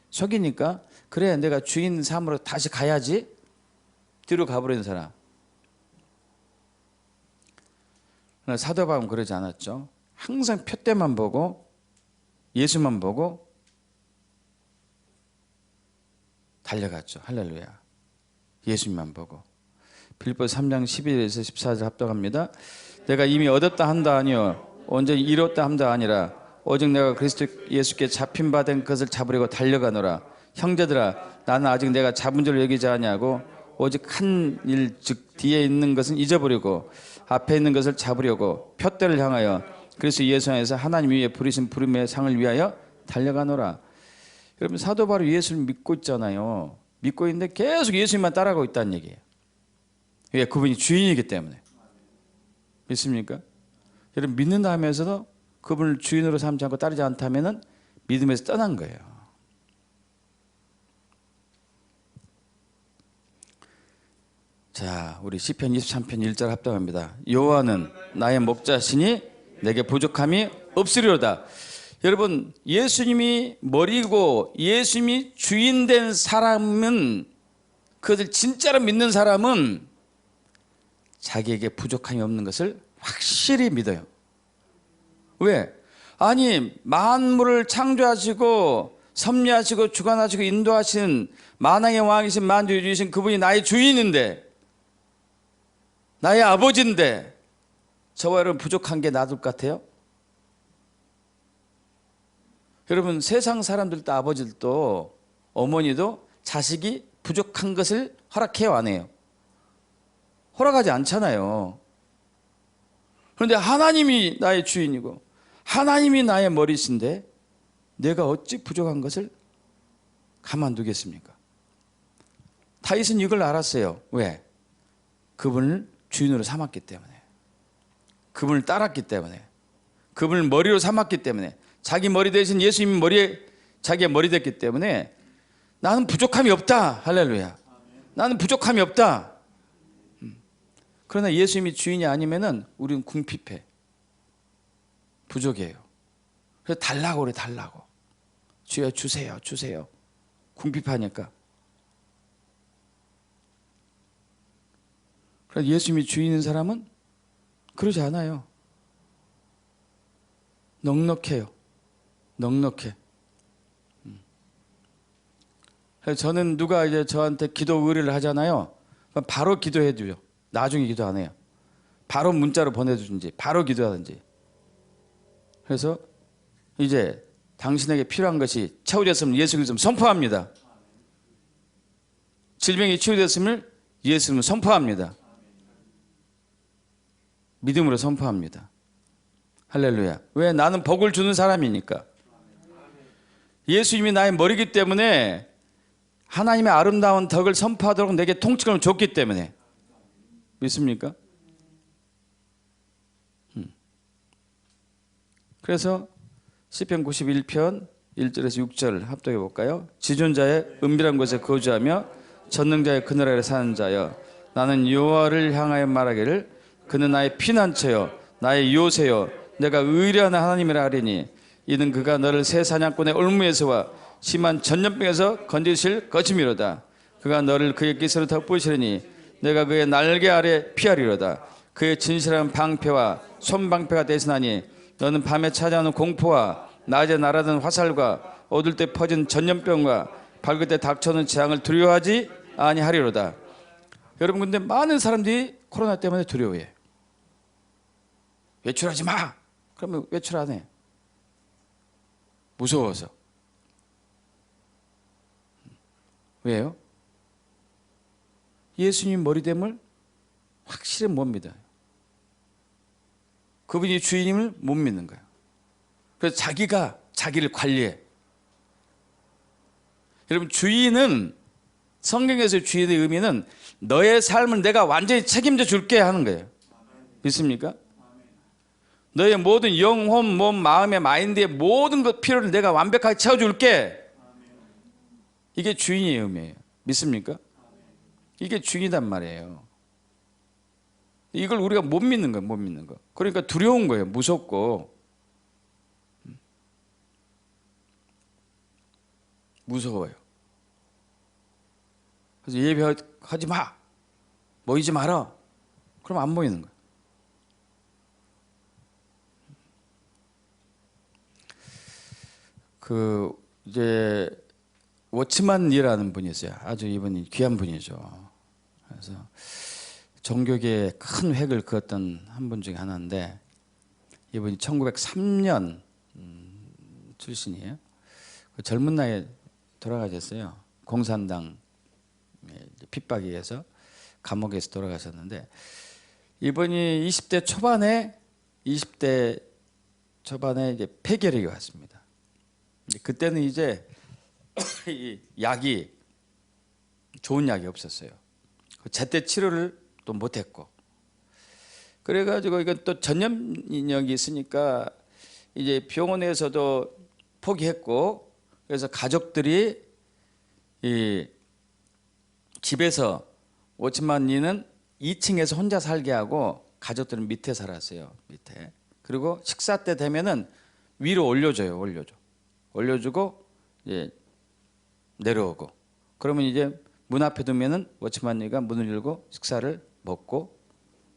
속이니까 그래 내가 주인 삶으로 다시 가야지. 뒤로 가버리는 사람. 사도 바울은 그러지 않았죠. 항상 표대만 보고 예수만 보고 달려갔죠. 할렐루야. 예수님만 보고. 빌립보서 3장 11에서 14절 합독합니다. 내가 이미 얻었다 한다 아니요 온전히 이뤘다 한다 아니라 오직 내가 그리스도 예수께 잡힌 바 된 것을 잡으려고 달려가노라. 형제들아 나는 아직 내가 잡은 줄 여기지 아니하고 오직 한 일 즉 뒤에 있는 것은 잊어버리고 앞에 있는 것을 잡으려고 표대를 향하여 그리스도 예수 안에서 하나님 위에 부르신 부름의 상을 위하여 달려가노라. 여러분 사도 바울이 예수를 믿고 있잖아요. 믿고 있는데 계속 예수님만 따라가고 있다는 얘기예요. 왜? 그분이 주인이기 때문에. 믿습니까? 여러분 믿는다 하면서도 그분을 주인으로 삼지 않고 따르지 않다면은 믿음에서 떠난 거예요. 자, 우리 시편 23편 1절 합독합니다. 여호와는 나의 목자시니 내게 부족함이 없으리로다. 여러분 예수님이 머리고 예수님이 주인 된 사람은, 그들 진짜로 믿는 사람은 자기에게 부족함이 없는 것을 확실히 믿어요. 왜? 아니 만물을 창조하시고 섭리하시고 주관하시고 인도하신 만왕의 왕이신 만주주이신 그분이 나의 주인인데, 나의 아버지인데 저와 여러분 부족한 게 놔둘 것 같아요? 여러분 세상 사람들도 아버지들도 어머니도 자식이 부족한 것을 허락해요, 안 해요? 허락하지 않잖아요. 그런데 하나님이 나의 주인이고 하나님이 나의 머리신데 내가 어찌 부족한 것을 가만두겠습니까? 다윗은 이걸 알았어요. 왜? 그분을 주인으로 삼았기 때문에, 그분을 따랐기 때문에, 그분을 머리로 삼았기 때문에, 자기 머리 대신 예수님이 자기의 머리 됐기 때문에 나는 부족함이 없다. 할렐루야. 나는 부족함이 없다. 그러나 예수님이 주인이 아니면은 우리는 궁핍해, 부족해요. 그래서 달라고 그래, 달라고. 주여 주세요, 주세요. 궁핍하니까. 그래서 예수님이 주인인 사람은 그러지 않아요. 넉넉해요. 넉넉해. 그래서 저는 누가 이제 저한테 기도 의뢰를 하잖아요. 그럼 바로 기도해 줘요. 나중에 기도 안 해요. 바로 문자로 보내주든지 바로 기도하든지. 그래서 이제 당신에게 필요한 것이 채워졌음을 예수 그리스도 선포합니다. 질병이 치유됐음을 예수님은 선포합니다. 믿음으로 선포합니다. 할렐루야. 왜? 나는 복을 주는 사람이니까. 예수님이 나의 머리이기 때문에 하나님의 아름다운 덕을 선포하도록 내게 통치권을 줬기 때문에. 믿습니까? 그래서 시편 91편 1절에서 6절 합독해 볼까요? 지존자의 은밀한 곳에 거주하며 전능자의 그늘 아래 사는 자여, 나는 여호와를 향하여 말하기를 그는 나의 피난처요 나의 요새요 내가 의뢰하는 하나님이라 하리니, 이는 그가 너를 새 사냥꾼의 올무에서와 심한 전염병에서 건지실 것이미로다. 그가 너를 그의 깃으로 덮으시리니 내가 그의 날개 아래 피하리로다. 그의 진실한 방패와 손방패가 대신하니 너는 밤에 찾아오는 공포와 낮에 날아드는 화살과 얻을 때 퍼진 전염병과 밝을 때 닥쳐오는 재앙을 두려워하지 아니하리로다. 여러분 근데 많은 사람들이 코로나 때문에 두려워해. 외출하지 마. 그러면 외출 안 해. 무서워서. 왜요? 예수님 머리됨을 확실히 못 믿어요. 그분이 주인임을 못 믿는 거예요. 그래서 자기가 자기를 관리해. 여러분 주인은, 성경에서의 주인의 의미는 너의 삶을 내가 완전히 책임져 줄게 하는 거예요. 믿습니까? 너의 모든 영혼, 몸, 마음의 마인드의 모든 것 필요를 내가 완벽하게 채워줄게. 이게 주인의 의미예요. 믿습니까? 이게 주인이란 말이에요. 이걸 우리가 못 믿는 거예요. 못 믿는 거. 그러니까 두려운 거예요. 무섭고. 무서워요. 그래서 예배하지 마. 모이지 마라. 그럼 안 모이는 거예요. 이제 워치만이라는 분이 있어요. 아주 이분이 귀한 분이죠. 그래서 종교계에 큰 획을 그었던 한 분 중에 하나인데, 이분이 1903년 출신이에요. 젊은 나이에 돌아가셨어요. 공산당 핍박에 의해서 감옥에서 돌아가셨는데, 이분이 20대 초반에 이제 폐결핵이 왔습니다. 그때는 이제 이 약이 좋은 약이 없었어요. 제때 치료를 또 못했고, 그래가지고 이건 또 전염력이 있으니까 이제 병원에서도 포기했고, 그래서 가족들이 이 집에서 오츠만니는 2층에서 혼자 살게 하고 가족들은 밑에 살았어요. 밑에. 그리고 식사 때 되면은 위로 올려주고 이제 내려오고, 그러면 이제 문 앞에 두면은 워치만니가 문을 열고 식사를 먹고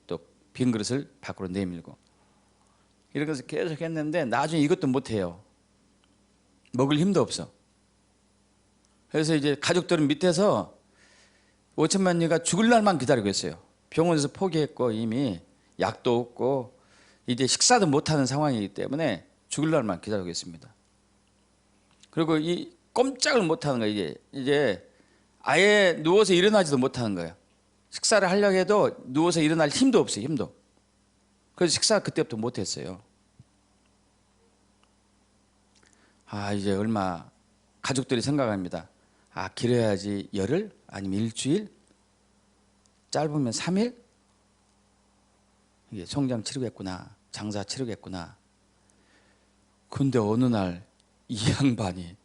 또 빈 그릇을 밖으로 내밀고, 이렇게 해서 계속 했는데 나중에 이것도 못해요. 먹을 힘도 없어. 그래서 이제 가족들은 밑에서 워치만니가 죽을 날만 기다리고 있어요. 병원에서 포기했고 이미 약도 없고 이제 식사도 못하는 상황이기 때문에 죽을 날만 기다리고 있습니다. 그리고 이 꼼짝을 못하는 거예요. 이제 아예 누워서 일어나지도 못하는 거예요. 식사를 하려고 해도 누워서 일어날 힘도 없어요. 힘도. 그래서 식사 그때부터 못했어요. 이제 얼마 가족들이 생각합니다. 길어야지 열흘 아니면 일주일, 짧으면 3일 이게 송장 치르겠구나, 장사 치르겠구나. 근데 어느 날 이 양반이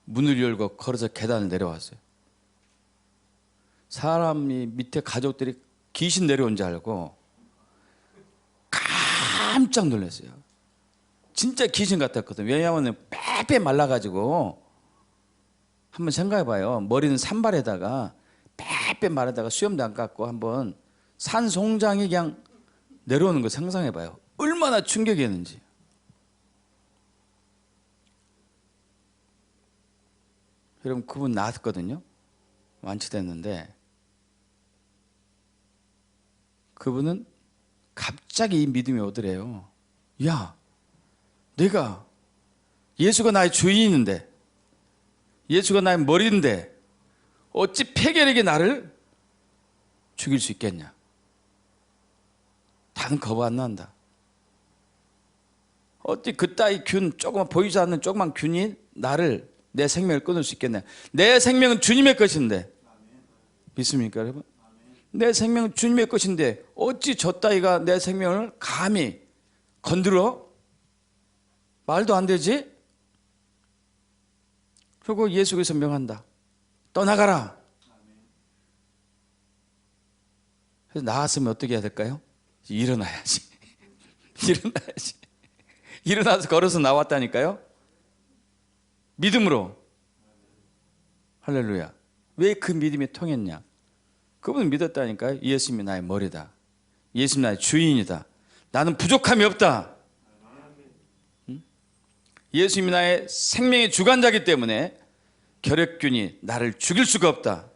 문을 열고 걸어서 계단을 내려왔어요. 사람이 밑에 가족들이 귀신 내려온 줄 알고 깜짝 놀랐어요. 진짜 귀신 같았거든. 왜냐하면 빼빼 말라가지고, 한번 생각해봐요. 머리는 산발에다가 빼빼 말에다가 수염도 안 깎고 한번 산송장이 그냥 내려오는 거 상상해봐요. 얼마나 충격이었는지. 여러분, 그분 나았거든요. 완치됐는데 그분은 갑자기 이 믿음이 오더래요. 야, 내가 예수가 나의 주인인데, 예수가 나의 머리인데 어찌 폐결에게 나를 죽일 수 있겠냐. 단 겁 안 난다. 어찌 그따위 균, 조그만 보이지 않는 조그만 균이 나를, 내 생명을 끊을 수 있겠냐. 내 생명은 주님의 것인데. 믿습니까 여러분? 내 생명은 주님의 것인데 어찌 저 따위가 내 생명을 감히 건드려? 말도 안 되지? 그리고 예수께서 명한다. 떠나가라. 그래서 나왔으면 어떻게 해야 될까요? 일어나야지. 일어나야지. 일어나서 걸어서 나왔다니까요. 믿음으로. 할렐루야. 왜 그 믿음이 통했냐? 그분은 믿었다니까요. 예수님이 나의 머리다. 예수님이 나의 주인이다. 나는 부족함이 없다. 예수님이 나의 생명의 주관자이기 때문에 결핵균이 나를 죽일 수가 없다.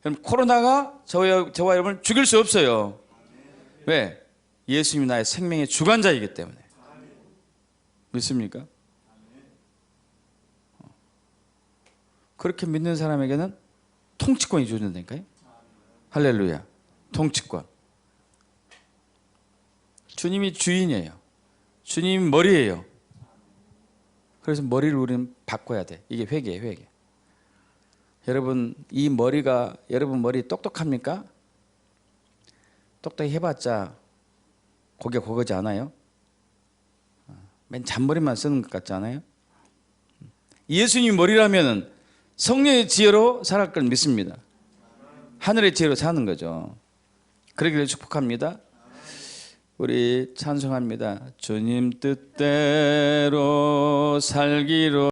그럼 코로나가 저와 여러분을 죽일 수 없어요. 왜? 예수님이 나의 생명의 주관자이기 때문에. 믿습니까? 그렇게 믿는 사람에게는 통치권이 주어진다니까요. 할렐루야. 통치권. 주님이 주인이에요. 주님이 머리예요. 그래서 머리를 우리는 바꿔야 돼. 이게 회개예요, 회개. 여러분, 이 머리가, 여러분 머리 똑똑합니까? 똑똑히 해봤자 고개 고거지 않아요? 맨 잔머리만 쓰는 것 같지 않아요? 예수님 머리라면 성령의 지혜로 살아갈 걸 믿습니다. 하늘의 지혜로 사는 거죠. 그러기를 축복합니다. 우리 찬송합니다. 주님 뜻대로 살기로